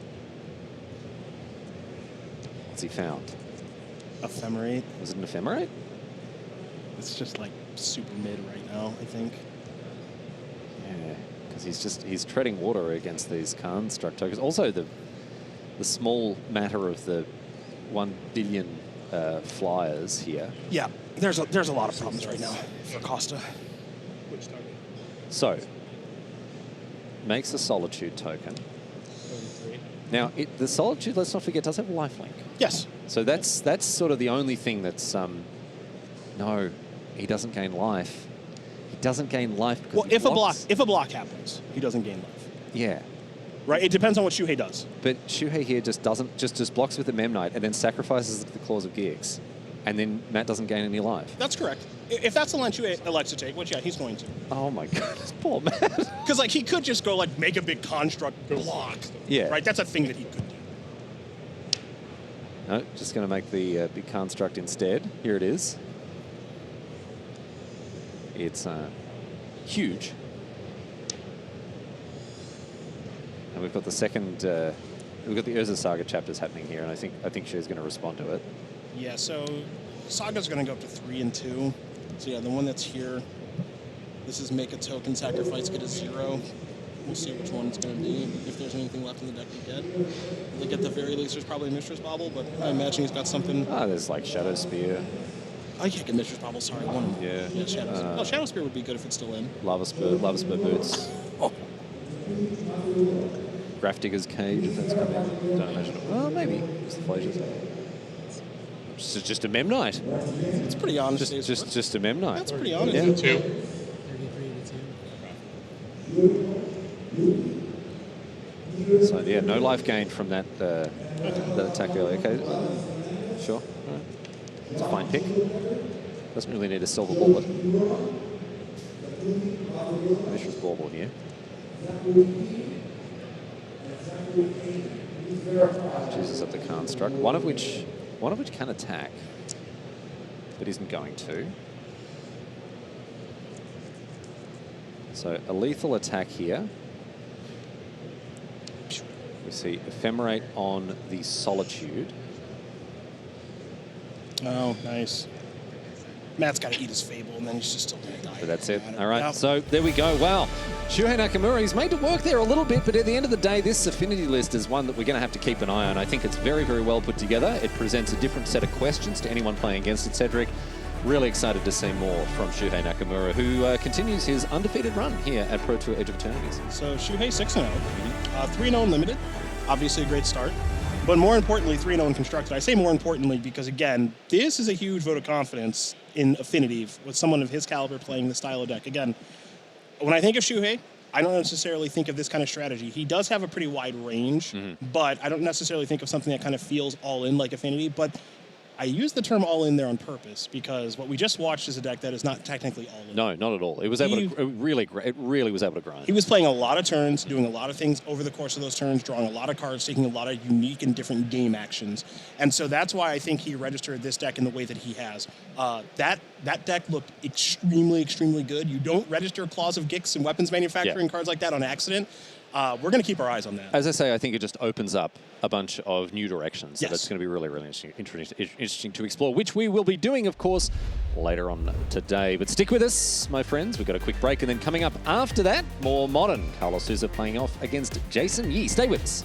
What's he found? Ephemerate. Was it an Ephemerate? It's just like super mid right now, I think. Yeah, because he's treading water against these construct tokens. Also, the small matter of the 1 billion flyers here. Yeah, there's a lot of problems right now for Costa. So, makes a Solitude token. Now, the Solitude, let's not forget, does have lifelink. Yes. So that's sort of the only thing that's... no, he doesn't gain life. He doesn't gain life because Well, he blocks. if a block happens, he doesn't gain life. Yeah. Right? It depends on what Shuhei does. But Shuhei here just blocks with the Mem Knight and then sacrifices the Claws of Giggs. And then Matt doesn't gain any life. That's correct. If that's the line Shuhei elects to take, which, yeah, he's going to. Oh my goodness, poor Matt. Because, like, he could just go, like, make a big construct block. Yeah. Right? That's a thing that he could do. No, just going to make the big construct instead. Here it is. It's huge. And we've got the second, we've got the Urza Saga chapters happening here, and I think she's going to respond to it. Yeah, so Saga's going to go up to 3 and 2. So yeah, the one that's here, this is make a token, sacrifice, get a 0. We'll see which one it's going to be, if there's anything left in the deck to get. I think at the very least there's probably a Mistress Bauble, but I imagine he's got something. Ah, there's like Shadow Spear. I can't get Mistress Bauble, sorry. One. Yeah. Yeah, Shadow Spear. Well, Shadow Spear would be good if it's still in. Lava Spur boots. Oh. Grafdigger's Cage, if that's coming. Don't imagine it. Well, maybe. It's the flashes. It's just a Mem Knight. It's pretty honest. Just a Mem Knight. That's pretty honest. Yeah. 2. 33 to 2. So yeah, no life gain from that that attack earlier. Okay, sure. All right. It's a fine pick. Doesn't really need a silver bullet. Vicious bauble here. Chooses up the construct. One of which can attack, but isn't going to. So a lethal attack here. We see Ephemerate on the Solitude. Oh, nice. Matt's got to eat his Fable, and then he's just still going to die. But that's it. Matter. All right, Yeah. so there we go. Wow. Shuhei Nakamura, he's made to work there a little bit, but at the end of the day, this affinity list is one that we're going to have to keep an eye on. I think it's very, very well put together. It presents a different set of questions to anyone playing against it. Cedric, really excited to see more from Shuhei Nakamura, who continues his undefeated run here at Pro Tour Edge of Eternities. So Shuhei 6-0, 3-0 unlimited, obviously a great start. But more importantly, 3-0 in constructed. I say more importantly because, again, this is a huge vote of confidence in Affinity with someone of his caliber playing the style of deck. Again, when I think of Shuhei, I don't necessarily think of this kind of strategy. He does have a pretty wide range, but I don't necessarily think of something that kind of feels all in like Affinity. But I use the term all in there on purpose because what we just watched is a deck that is not technically all in. No, not at all. It was able to it really was able to grind. He was playing a lot of turns, doing a lot of things over the course of those turns, drawing a lot of cards, taking a lot of unique and different game actions. And so that's why I think he registered this deck in the way that he has. That deck looked extremely, extremely good. You don't register Claws of Gix and weapons manufacturing cards like that on accident. We're going to keep our eyes on that. As I say, I think it just opens up a bunch of new directions that Yes. it's going to be really, really interesting to explore, which we will be doing, of course, later on today. But stick with us, my friends. We've got a quick break, and then coming up after that, more modern. Carlous Sousa playing off against Jason Yee. Stay with us.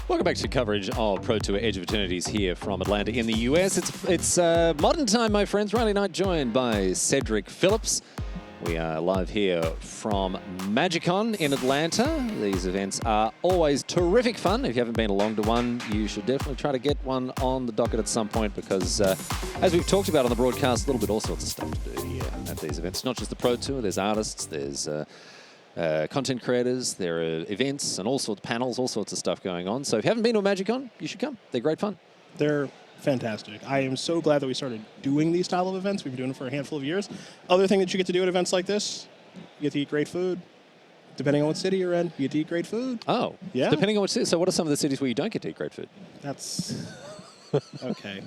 Welcome back to coverage of Pro Tour Edge of Eternities here from Atlanta in the US. It's modern time, my friends. Riley Knight joined by Cedric Phillips. We are live here from Magicon in Atlanta. These events are always terrific fun. If you haven't been along to one, you should definitely try to get one on the docket at some point because, as we've talked about on the broadcast, a little bit all sorts of stuff to do here at these events. Not just the Pro Tour, there's artists, there's content creators, there are events and all sorts of panels, all sorts of stuff going on. So if you haven't been to a Magicon, you should come. They're great fun. They're fantastic. I am so glad that we started doing these style of events. We've been doing it for a handful of years. Other thing that you get to do at events like this, you get to eat great food. Depending on what city you're in, you get to eat great food. Oh, yeah. Depending on what city. So what are some of the cities where you don't get to eat great food? That's okay.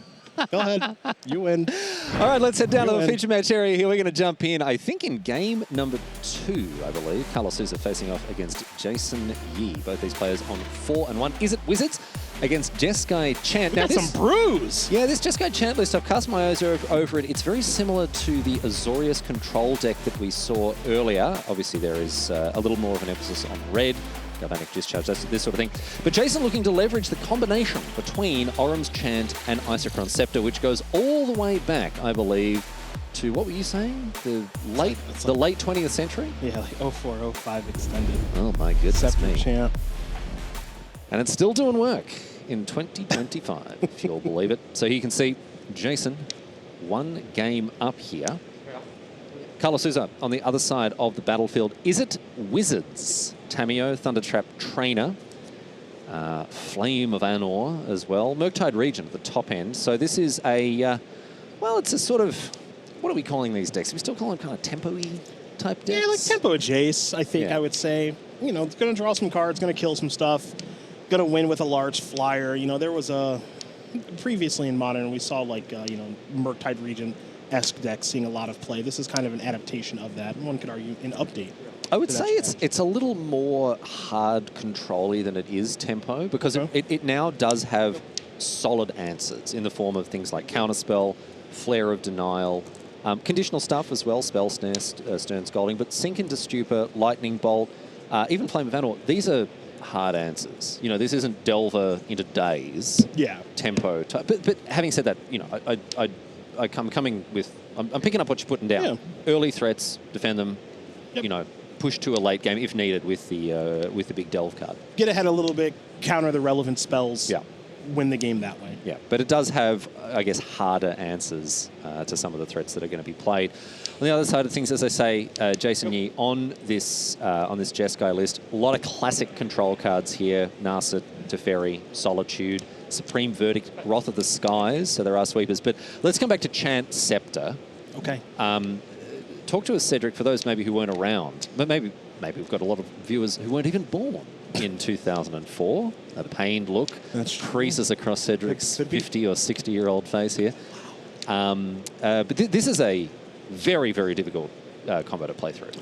Go ahead. You win. All right, let's head down to the feature match area here. We're going to jump in, I think, in game number 2, I believe. Carlous Sousa facing off against Jason Yee. Both these players on 4-1. Is it Wizards against Jeskai Chant? Now, some brews. Yeah, this Jeskai Chant list, I've cast my eyes over it. It's very similar to the Azorius control deck that we saw earlier. Obviously, there is a little more of an emphasis on red. Galvanic Discharge, this sort of thing. But Jason looking to leverage the combination between Orum's Chant and Isochron Scepter, which goes all the way back, I believe, to, what were you saying? The late 20th century? Yeah, like 04, 05 extended. Oh my goodness Scepter me. Chant. And it's still doing work in 2025, if you'll believe it. So you can see Jason, one game up here. Carlous Sousa on the other side of the battlefield. Is it Wizards? Tamio, Thundertrap Trainer, Flame of Anor as well. Murktide Region at the top end. So this is a, well, it's a sort of, what are we calling these decks? We still call them kind of tempo-y type decks? Yeah, like tempo Jace, I think I would say. You know, it's going to draw some cards, going to kill some stuff, going to win with a large flyer. You know, there was a, previously in Modern, we saw like, you know, Murktide Region-esque decks seeing a lot of play. This is kind of an adaptation of that. One could argue an update. I would say it's a little more hard control-y than it is tempo because it now does have solid answers in the form of things like Counterspell, Flare of Denial, conditional stuff as well, Spell Snare, Stern Scolding, but Sink into Stupor, Lightning Bolt, even Flame of Anor. These are hard answers. You know, this isn't Delver into Days tempo type. But having said that, you know, I'm coming with, I'm picking up what you're putting down. Yeah. Early threats, defend them, you know, push to a late game if needed with the big delve card. Get ahead a little bit, counter the relevant spells, win the game that way. Yeah, but it does have, I guess, harder answers to some of the threats that are going to be played. On the other side of things, as I say, Jason Yee on this Jeskai list, a lot of classic control cards here: Narset, Teferi, Solitude, Supreme Verdict, Wrath of the Skies. So there are sweepers. But let's come back to Chant Scepter. Okay. Talk to us, Cedric, for those maybe who weren't around. But maybe we've got a lot of viewers who weren't even born in 2004. A pained look creases across Cedric's 50 or 60-year-old face here. But this is a very, very difficult combo to play through.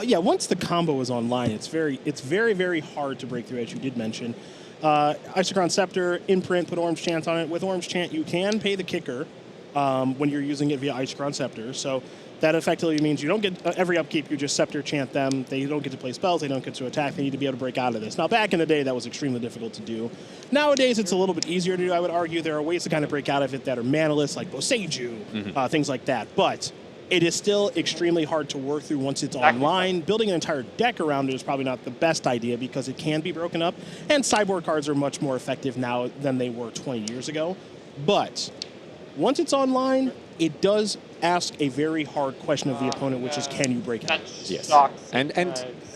Yeah, once the combo is online, it's very, very hard to break through, as you did mention. Isochron Scepter, imprint, put Orum's Chant on it. With Orum's Chant, you can pay the kicker when you're using it via Isochron Scepter. So that effectively means you don't get every upkeep, you just Scepter Chant them. They don't get to play spells, they don't get to attack, they need to be able to break out of this. Now, back in the day, that was extremely difficult to do. Nowadays, it's a little bit easier to do, I would argue. There are ways to kind of break out of it that are manaless, like Boseiju, things like that. But it is still extremely hard to work through once it's online. Building an entire deck around it is probably not the best idea because it can be broken up, and sideboard cards are much more effective now than they were 20 years ago. But once it's online, it does ask a very hard question of the opponent, which is, can you break out? Yes. And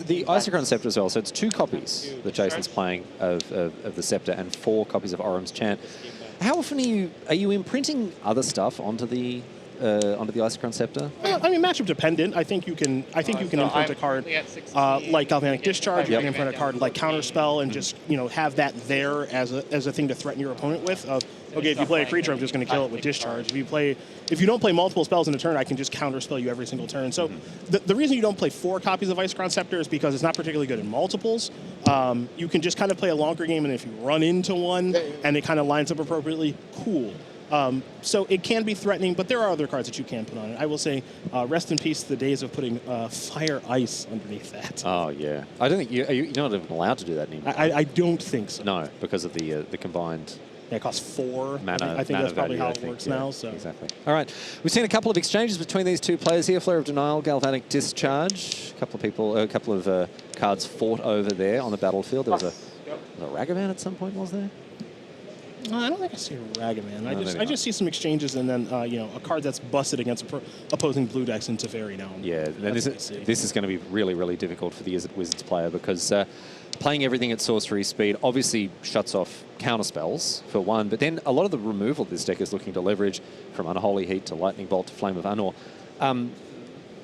the Isochron Scepter as well, so it's 2 copies that Jason's playing of the Scepter and 4 copies of Orum's Chant. How often are you imprinting other stuff onto the Isochron Scepter? I mean, matchup dependent. I think you can imprint a card like Galvanic Discharge. You can imprint a card like Counterspell and just have that there as a thing to threaten your opponent with. Okay, if you play a creature, I'm just going to kill it with Discharge. If you don't play multiple spells in a turn, I can just counterspell you every single turn. So the reason you don't play 4 copies of Isochron Scepter is because it's not particularly good in multiples. You can just kind of play a longer game, and if you run into one and it kind of lines up appropriately, cool. So it can be threatening, but there are other cards that you can put on it. I will say, rest in peace to the days of putting Fire Ice underneath that. Oh, yeah. I don't think you're not even allowed to do that anymore. I don't think so. No, because of the combined... Yeah, it costs 4 mana. I think that's probably value, how it works now. So. Exactly. All right. We've seen a couple of exchanges between these two players here. Flare of Denial, Galvanic Discharge. A couple of cards fought over there on the battlefield. There was a Ragavan at some point, was there? I don't think I see a Ragavan. No, I just see some exchanges and then a card that's busted against opposing blue decks into Teferi now. Yeah, and this is going to be really, really difficult for the Wizards player because playing everything at sorcery speed obviously shuts off counter spells for one, but then a lot of the removal of this deck is looking to leverage from Unholy Heat to Lightning Bolt to Flame of Anor.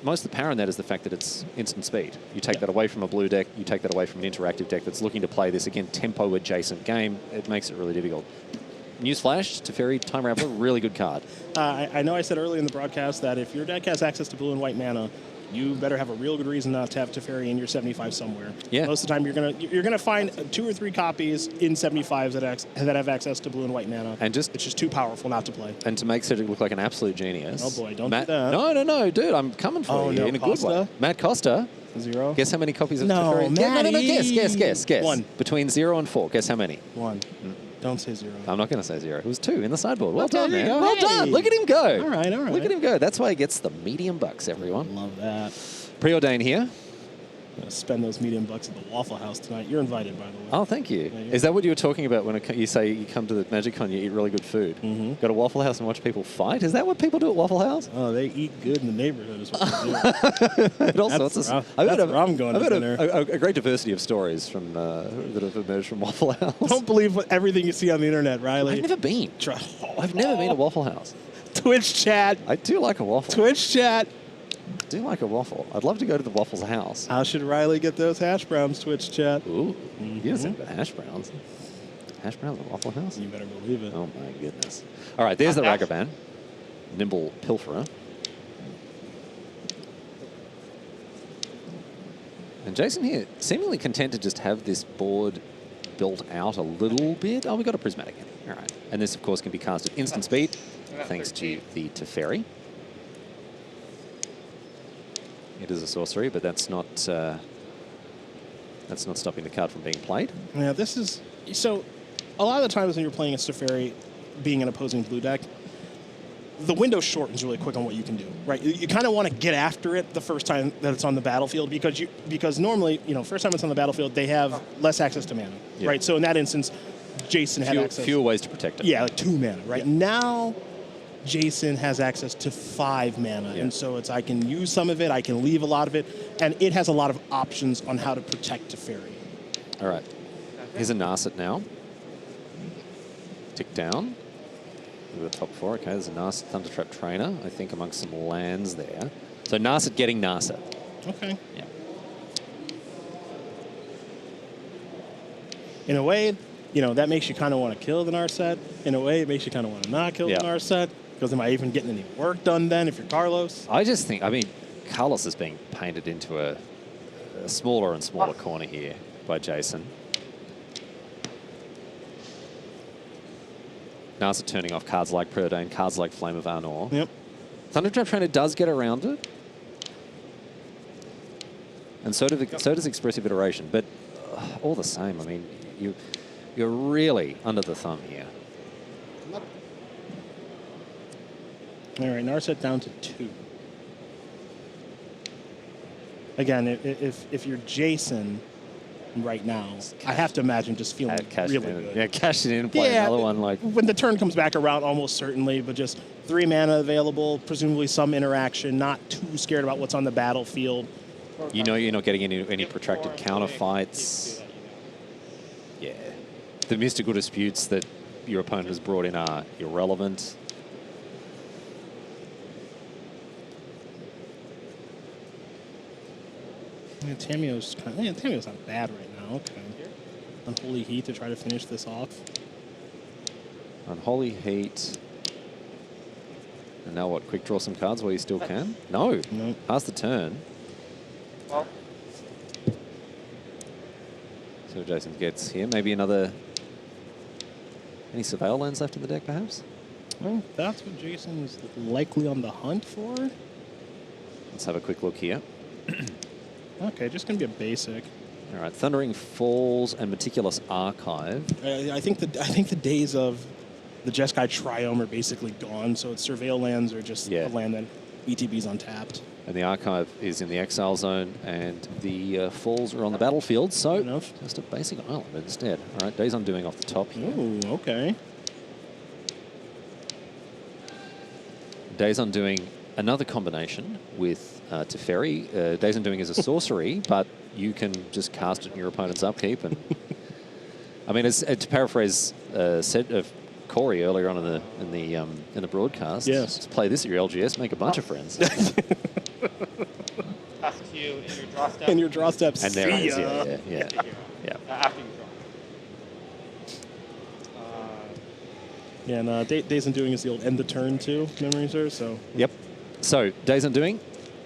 Most apparent in that is the fact that it's instant speed. You take that away from a blue deck, you take that away from an interactive deck that's looking to play this, again, tempo-adjacent game. It makes it really difficult. Newsflash, Teferi, Time Raveler, really good card. I know I said earlier in the broadcast that if your deck has access to blue and white mana, you better have a real good reason not to have Teferi in your 75 somewhere. Yeah. Most of the time, you're gonna find 2 or 3 copies in 75s that have access to blue and white mana. And it's just too powerful not to play. And to make Cedric look like an absolute genius. Oh boy, don't do that. No, dude, I'm coming for you in a good way. Matt Costa. 0. Guess how many copies of No, Teferi? Guess. 1. Between 0 and 4. Guess how many? 1. Don't say 0. I'm not going to say 0. It was 2 in the sideboard. Well done, man. Go. Well done. Look at him go. All right. Look at him go. That's why he gets the medium bucks, everyone. Love that. Preordain here. I'm going to spend those medium bucks at the Waffle House tonight. You're invited, by the way. Oh, thank you. Yeah, Is that what you were talking about when you say you come to the Magic Con, you eat really good food? Mm-hmm. Go to Waffle House and watch people fight? Is that what people do at Waffle House? Oh, they eat good in the neighborhood is what they do. All sorts of stuff. That's where I'm going to dinner. A great diversity of stories from that have emerged from Waffle House. Don't believe everything you see on the internet, Riley. I've never been. I've never been to Waffle House. Twitch chat. I do like a waffle. Twitch chat. I do like a waffle. I'd love to go to the Waffles house. How should Riley get those hash browns, Twitch chat? Ooh, you didn't say about hash browns. Hash browns at Waffle House? You better believe it. Oh my goodness. All right, there's the Ragavan. Nimble Pilferer. And Jason here, seemingly content to just have this board built out a little bit. Oh, we got a Prismatic. All right. And this, of course, can be cast at instant speed, thanks to the Teferi. It is a sorcery, but that's not stopping the card from being played. Yeah, this is... So, a lot of the times when you're playing a Teferi, being an opposing blue deck, the window shortens really quick on what you can do, right? You kind of want to get after it the first time that it's on the battlefield because normally, first time it's on the battlefield, they have less access to mana, right? So in that instance, Jason had access. Fewer ways to protect it. Yeah, like 2 mana, right? Now, Jason has access to 5 mana, and so I can use some of it, I can leave a lot of it, and it has a lot of options on how to protect Teferi. All right. Here's a Narset now. Tick down. The top 4. Okay, there's a Narset Thundertrap Trainer, I think, amongst some lands there. So Narset getting Narset. Okay. Yeah. In a way, that makes you kind of want to kill the Narset. In a way, it makes you kind of want to not kill the Narset. Because am I even getting any work done then if you're Carlos? I just think, Carlos is being painted into a smaller and smaller corner here by Jason. Narset turning off cards like Preordain, cards like Flame of Anor. Yep. Thundertrap Trainer does get around it. And so does Expressive Iteration. But all the same, you're really under the thumb here. All right, Narset down to 2. Again, if you're Jason right now, I have to imagine just feeling really good. Yeah, cash it in and play another one. When the turn comes back around, almost certainly, but just 3 mana available, presumably some interaction, not too scared about what's on the battlefield. You're not getting any protracted counter fights. Yeah. The mystical disputes that your opponent has brought in are irrelevant. Yeah, Tamio's not bad right now. Okay. Unholy Heat to try to finish this off. Unholy Heat. And now what? Quick draw some cards while you still can? No. No. Pass the turn. So Jason gets here. Maybe any Surveil lands left in the deck, perhaps? Well, that's what Jason's likely on the hunt for. Let's have a quick look here. Okay, just going to be a basic. All right, Thundering Falls and Meticulous Archive. I think the days of the Jeskai Triome are basically gone, so it's Surveil lands or just a land that BTB's untapped. And the Archive is in the Exile Zone, and the Falls are on the battlefield, so just a basic island instead. All right, Days Undoing off the top here. Ooh, okay. Days Undoing, another combination with Teferi. Days Undoing is a sorcery, but you can just cast it in your opponent's upkeep. And I mean, to paraphrase Corey earlier on in the broadcast, just play this at your LGS, make a bunch of friends. Pass to you in your draw step. In your draw steps. And there it is, yeah. After you draw. Yeah, and Days Undoing is the old end the turn too, memory serves, so. Yep. So, Days Undoing,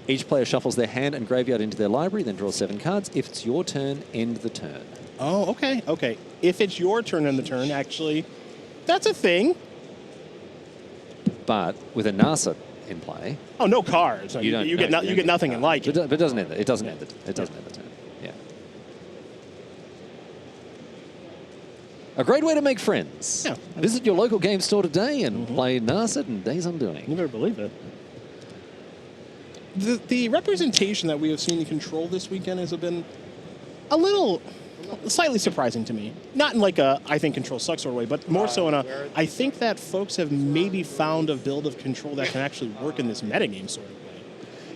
each player shuffles their hand and graveyard into their library, then draws 7 cards. If it's your turn, end the turn. Oh, okay, okay. If it's your turn, end the turn, actually, that's a thing. But with a NASA in play, oh, no cards. You get nothing in like it. But it doesn't end it. It doesn't end it. It doesn't end the turn. Yeah. A great way to make friends. Yeah. Visit your local game store today and play Narset and Days Undoing. You better believe it. The representation that we have seen in Control this weekend has been a little, slightly surprising to me. Not in like a, I think Control sucks sort of way, but more so in a, I think that folks have maybe found a build of Control that can actually work in this metagame sort of way.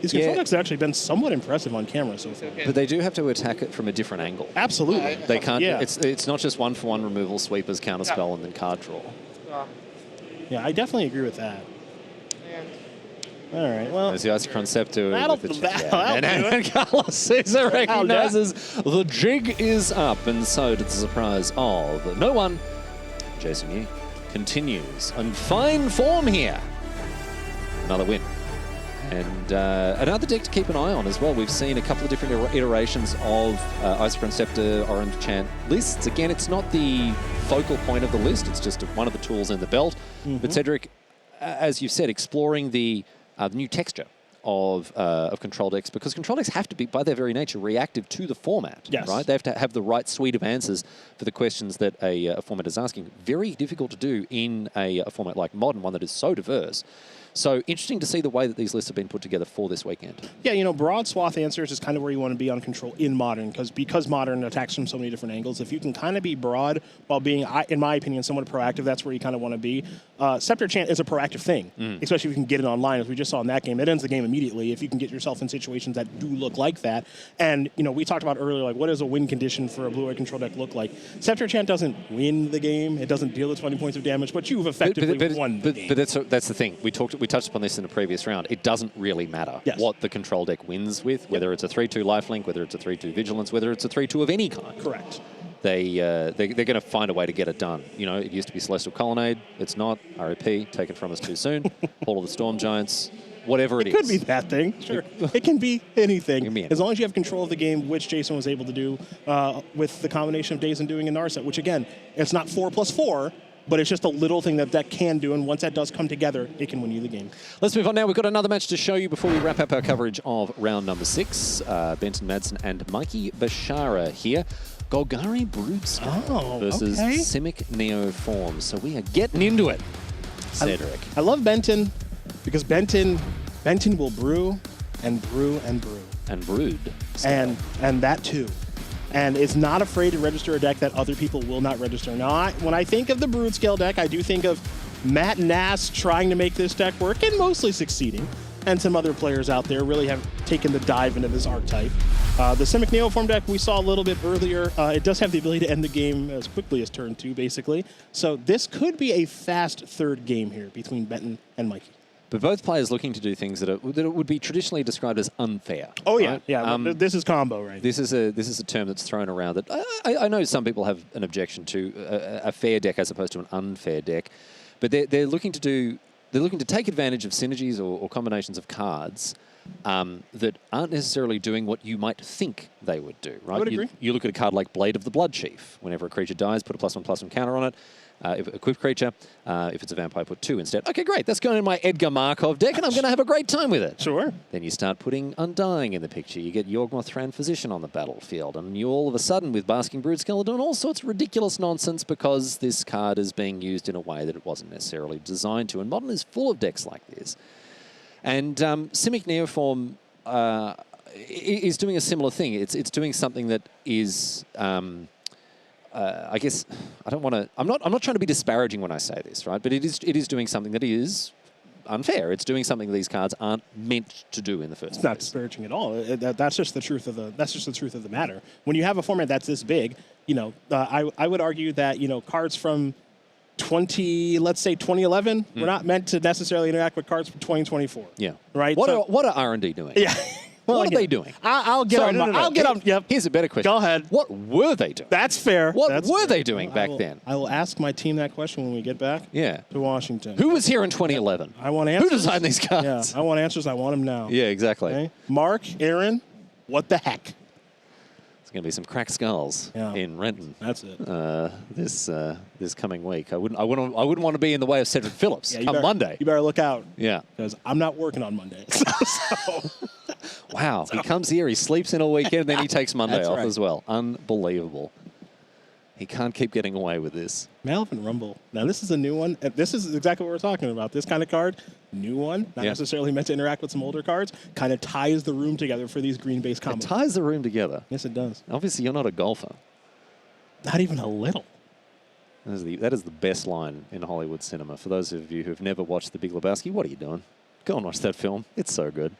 These Control decks have actually been somewhat impressive on camera so far. But they do have to attack it from a different angle. Absolutely. They can't, it's not just 1-for-1 removal, sweepers, counterspell, and then card draw. Yeah, I definitely agree with that. All right, well. There's the Isochron Scepter. That'll with do the it. And Carlos Sousa recognizes the jig is up, and so to the surprise of no one, Jason Yu continues in fine form here. Another win. And another deck to keep an eye on as well. We've seen a couple of different iterations of Isochron Scepter, Orange Chant lists. Again, it's not the focal point of the list. It's just one of the tools in the belt. But Cedric, as you've said, exploring the new texture of control decks, because control decks have to be, by their very nature, reactive to the format. Yes. Right? They have to have the right suite of answers for the questions that a format is asking. Very difficult to do in a format like Modern, one that is so diverse. So interesting to see the way that these lists have been put together for this weekend. Yeah, you know, broad swath answers is kind of where you want to be on Control in Modern, because Modern attacks from so many different angles. If you can kind of be broad while being, in my opinion, somewhat proactive, that's where you kind of want to be. Scepter Chant is a proactive thing, especially if you can get it online, as we just saw in that game. It ends the game immediately if you can get yourself in situations that do look like that. And, you know, we talked about earlier, like, what does a win condition for a blue-white control deck look like? Scepter Chant doesn't win the game. It doesn't deal the 20 points of damage, but you've effectively won the game. But that's the thing. We touched upon this in a previous round. It doesn't really matter what the control deck wins with, whether it's a 3-2 lifelink, whether it's a 3-2 vigilance, whether it's a 3-2 of any kind. Correct. They're going to find a way to get it done. You know, it used to be Celestial Colonnade. It's not. RIP, taken from us too soon. Hall of the Storm Giants. Whatever it is. It could be that thing, sure. It can be anything. Can be anything. As long as you have control of the game, which Jason was able to do with the combination of Days Undoing and Narset, which, again, it's not 4+4, but it's just a little thing that can do, and once that does come together, it can win you the game. Let's move on now. We've got another match to show you before we wrap up our coverage of round number 6. Benton, Madsen, and Mikey Bishara here. Golgari Broodstone versus Simic Neoform. So we are getting into it, Cedric. I love Benton because Benton will brew and brew and brew. And brood. And that too. And is not afraid to register a deck that other people will not register. Now, when I think of the Brood Scale deck, I do think of Matt Nass trying to make this deck work and mostly succeeding. And some other players out there really have taken the dive into this archetype. The Simic Neoform deck we saw a little bit earlier. It does have the ability to end the game as quickly as turn 2, basically. So this could be a fast third game here between Benton and Mikey. But both players looking to do things that would be traditionally described as unfair. Oh yeah, right? yeah. This is combo, right? This is a term that's thrown around that I know some people have an objection to a fair deck as opposed to an unfair deck, but they're looking to take advantage of synergies or combinations of cards that aren't necessarily doing what you might think they would do. Right? I would agree. You look at a card like Blade of the Blood Chief. Whenever a creature dies, put a +1/+1 counter on it. If equipped creature, if it's a vampire, put 2 instead. Okay, great. That's going in my Edgar Markov deck, and I'm going to have a great time with it. Sure. Then you start putting Undying in the picture. You get Yawgmoth Thran Physician on the battlefield, and you all of a sudden, with Basking Broodskell, are doing all sorts of ridiculous nonsense because this card is being used in a way that it wasn't necessarily designed to. And Modern is full of decks like this. And Simic Neoform is doing a similar thing. It's doing something that is... I guess I don't want to. I'm not trying to be disparaging when I say this, right? But it is doing something that is unfair. It's doing something these cards aren't meant to do in the first place. It's not disparaging at all. That's just the truth of the matter. When you have a format that's this big, I would argue that cards from 2011 were not meant to necessarily interact with cards from 2024. Yeah. Right. What are R&D doing? Yeah. Well, what are they doing? I'll get on. I'll get on. Yep. Here's a better question. Go ahead. What were they doing? That's fair. What were they doing back then? I will ask my team that question when we get back. Yeah. To Washington. Who was here in 2011? I want answers. Who designed these cards? Yeah. I want answers. I want them now. Yeah, exactly. Okay? Mark, Aaron, what the heck? There's going to be some cracked skulls in Renton. That's it. This coming week. I wouldn't want to be in the way of Cedric Phillips come Monday. You better look out. Yeah. Because I'm not working on Monday. So. Wow. He comes here, he sleeps in all weekend, then he takes Monday off as well. Unbelievable. He can't keep getting away with this. Malvin Rumble. Now, this is a new one. This is exactly what we're talking about. This kind of card, new one, not necessarily meant to interact with some older cards, kind of ties the room together for these green-based combos. It ties the room together. Yes, it does. Obviously, you're not a golfer. Not even a little. That is the best line in Hollywood cinema. For those of you who have never watched The Big Lebowski, what are you doing? Go and watch that film. It's so good.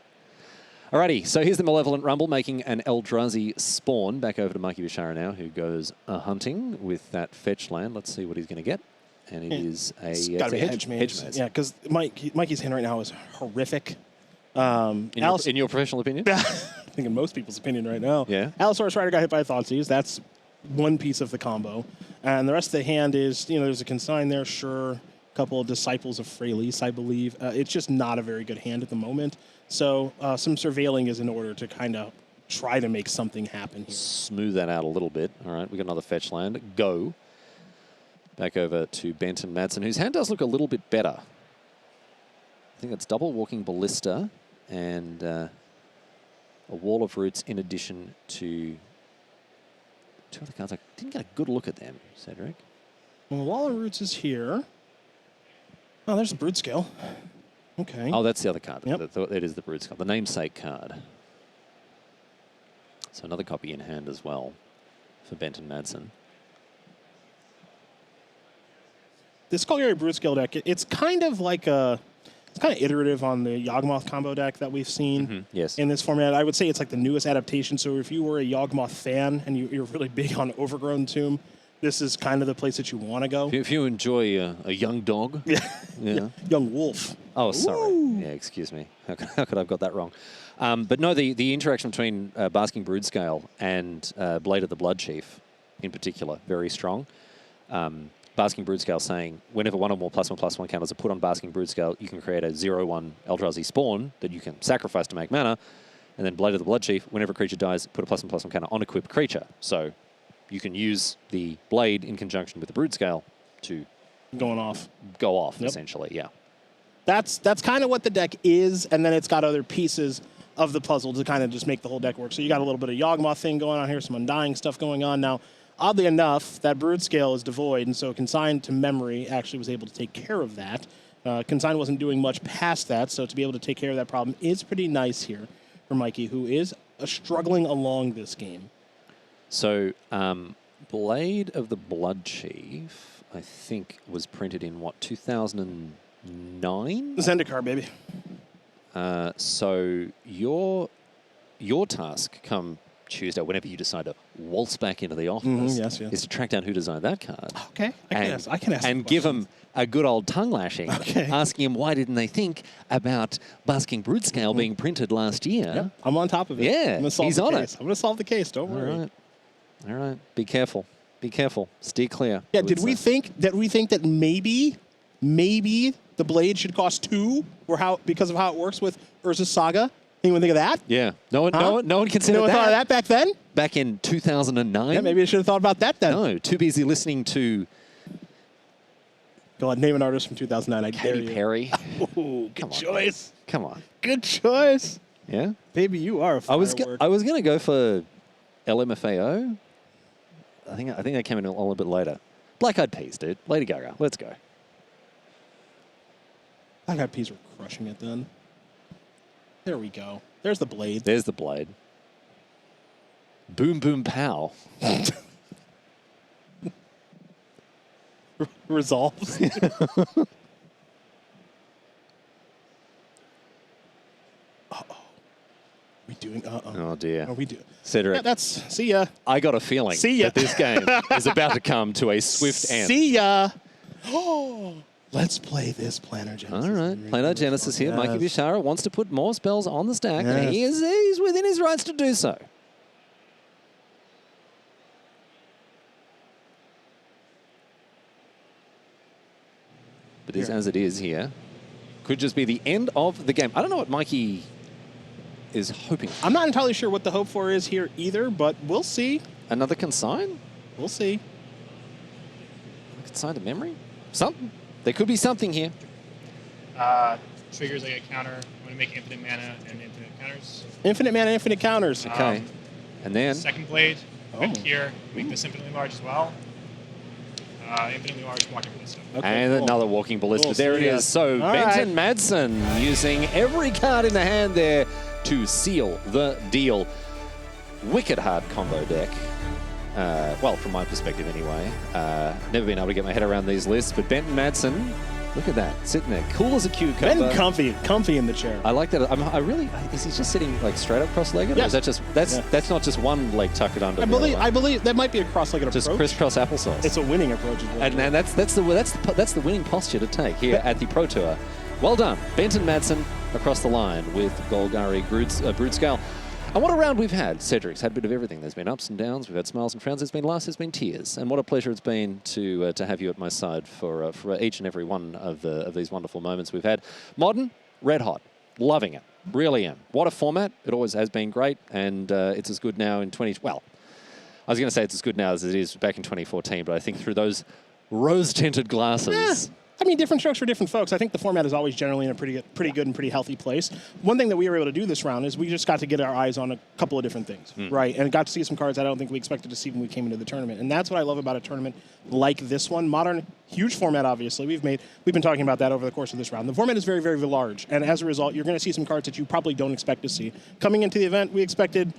Alrighty, so here's the Malevolent Rumble making an Eldrazi spawn. Back over to Mikey Bishara now, who goes hunting with that fetch land. Let's see what he's going to get. And it is a hedge maze. Yeah, because Mikey's hand right now is horrific. In your professional opinion? I think in most people's opinion right now. Yeah. Allosaurus Rider got hit by Thoughtseize. That's one piece of the combo. And the rest of the hand is, there's a consign there, sure. A couple of Disciples of Freylease, I believe. It's just not a very good hand at the moment. So some surveilling is in order to kind of try to make something happen here. Smooth that out a little bit. All right, we got another fetch land. Go. Back over to Benton Madsen, whose hand does look a little bit better. I think it's double Walking Ballista and a Wall of Roots in addition to 2 other cards. I didn't get a good look at them, Cedric. Well, Wall of Roots is here. Oh, there's the Broodskell. Okay. Oh, that's the other card. Yep. It is the Broodskell, the namesake card. So another copy in hand as well for Benton Madsen. This Skullgary Broodskell deck, it's kind of like it's kind of iterative on the Yawgmoth combo deck that we've seen in this format. I would say it's like the newest adaptation. So if you were a Yawgmoth fan and you're really big on Overgrown Tomb, this is kind of the place that you want to go. If you enjoy a young dog. Yeah. Young wolf. Oh, sorry. Yeah, excuse me. How could I have got that wrong? But no, the interaction between Basking Broodskale and Blade of the Blood Chief, in particular, very strong. Basking Broodskale saying, whenever 1 or more +1/+1 counters are put on Basking Broodskale, you can create a 0/1 Eldrazi spawn that you can sacrifice to make mana. And then Blade of the Blood Chief, whenever a creature dies, put a +1/+1 counter on equipped creature. So you can use the Blade in conjunction with the Broodskale to go off, essentially, yeah. That's kind of what the deck is, and then it's got other pieces of the puzzle to kind of just make the whole deck work. So you got a little bit of Yawgmoth thing going on here, some Undying stuff going on. Now, oddly enough, that Broodskale is devoid, and so Consigned to Memory actually was able to take care of that. Consigned wasn't doing much past that, so to be able to take care of that problem is pretty nice here for Mikey, who is struggling along this game. So, Blade of the Blood Chief, I think, was printed in, what, 2009? The Zendikar, baby. So, your task come Tuesday, whenever you decide to waltz back into the office, is to track down who designed that card. Okay, I can ask and give them a good old tongue lashing, asking them why didn't they think about Basking Broodskale being printed last year. Yep. I'm on top of it. Yeah, he's on it. I'm going to solve the case. Don't worry. All right. Be careful. Be careful. Steer clear. Yeah. Did we think that maybe the blade should cost 2, or because of how it works with Urza's Saga? Anyone think of that? Yeah. No one considered no one thought of that back then? Back in 2009? Yeah, maybe I should have thought about that then. No, too busy listening to Go ahead, name an artist from 2009. I dare Katy you. Perry. Ooh, good Come on, choice. Come on. Good choice. Yeah? Baby, you are a I was firework. going to go for LMFAO. I think they came in a little bit later. Black Eyed Peas, dude. Lady Gaga. Let's go. Black Eyed Peas were crushing it then. There we go. There's the blade. There's the blade. Boom, boom, pow. Resolves. We doing? Oh, dear. Are we doing? Cedric, Yeah, that's. See ya. I got a feeling See ya. that this game is about to come to a swift end. See ya. Oh, let's play this Planar Genesis. All right, Planar Genesis here. Mikey Bishara wants to put more spells on the stack, and he's within his rights to do so. But this, as it is here, could just be the end of the game. I don't know what Mikey is hoping for. I'm not entirely sure what the hope for is here either, but we'll see. Another consign? We'll see. Consign to memory? Something. There could be something here. Triggers like a counter. I'm going to make infinite mana and infinite counters. Infinite mana, infinite counters. Okay. And then? Second blade. Back here. Make this infinitely large as well. Infinitely large walking ballista. Okay, and cool. another walking ballista. Cool, There it see ya. is. So All Benton Madsen using every card in the hand there to seal the deal. Wicked hard combo deck. Well, from my perspective anyway. Never been able to get my head around these lists, but Benton Madsen, look at that, sitting there, cool as a cucumber. Ben comfy in the chair. I like that. I really is he just sitting like straight up cross-legged? Yes. Or is that just that's not just one leg tucked under? I believe that might be a cross-legged approach. just crisscross applesauce. It's a winning approach. And that's the winning posture to take here at the Pro Tour. Well done, Benton Madsen across the line with Golgari Broodscale. And what a round we've had. Cedric's had a bit of everything. There's been ups and downs. We've had smiles and frowns. There's been laughs. There's been tears. And what a pleasure it's been to have you at my side for each and every one of these wonderful moments we've had. Modern, red hot, loving it. Really am. What a format. It always has been great, and it's as good now in 20. Well, I was going to say it's as good now as it is back in 2014, but I think through those rose-tinted glasses. I mean, different strokes for different folks. I think the format is always generally in a pretty good and pretty healthy place. One thing that we were able to do this round is we just got to get our eyes on a couple of different things, right? And got to see some cards that I don't think we expected to see when we came into the tournament. And that's what I love about a tournament like this one. Modern, huge format, obviously. We've been talking about that over the course of this round. The format is very, very large. And as a result, you're going to see some cards that you probably don't expect to see. Coming into the event, we expected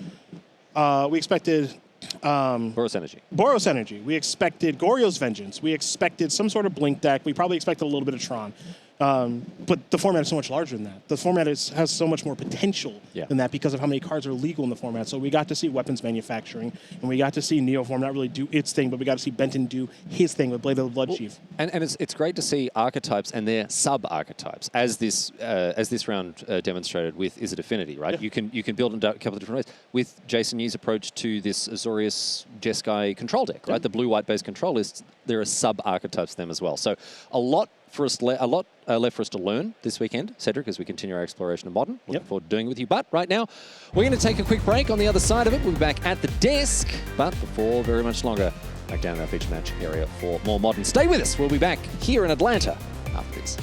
Boros Energy. Boros Energy. We expected Goryo's Vengeance. We expected some sort of Blink deck. We probably expected a little bit of Tron. But the format is so much larger than that. The format has so much more potential than that because of how many cards are legal in the format. So we got to see weapons manufacturing, and we got to see Neoform not really do its thing, but we got to see Benton do his thing with Blade of the Blood Chief. And it's great to see archetypes and their sub-archetypes, as this round demonstrated with Is It Affinity, right? Yeah. You can build in a couple of different ways. With Jason Yee's approach to this Azorius Jeskai control deck, right? The blue-white based control lists, there are sub-archetypes to them as well. So a lot left for us to learn this weekend, Cedric, as we continue our exploration of Modern. Looking forward to doing it with you. But right now, we're going to take a quick break. On the other side of it, we'll be back at the desk. But before very much longer, back down in our feature match area for more Modern. Stay with us. We'll be back here in Atlanta after this.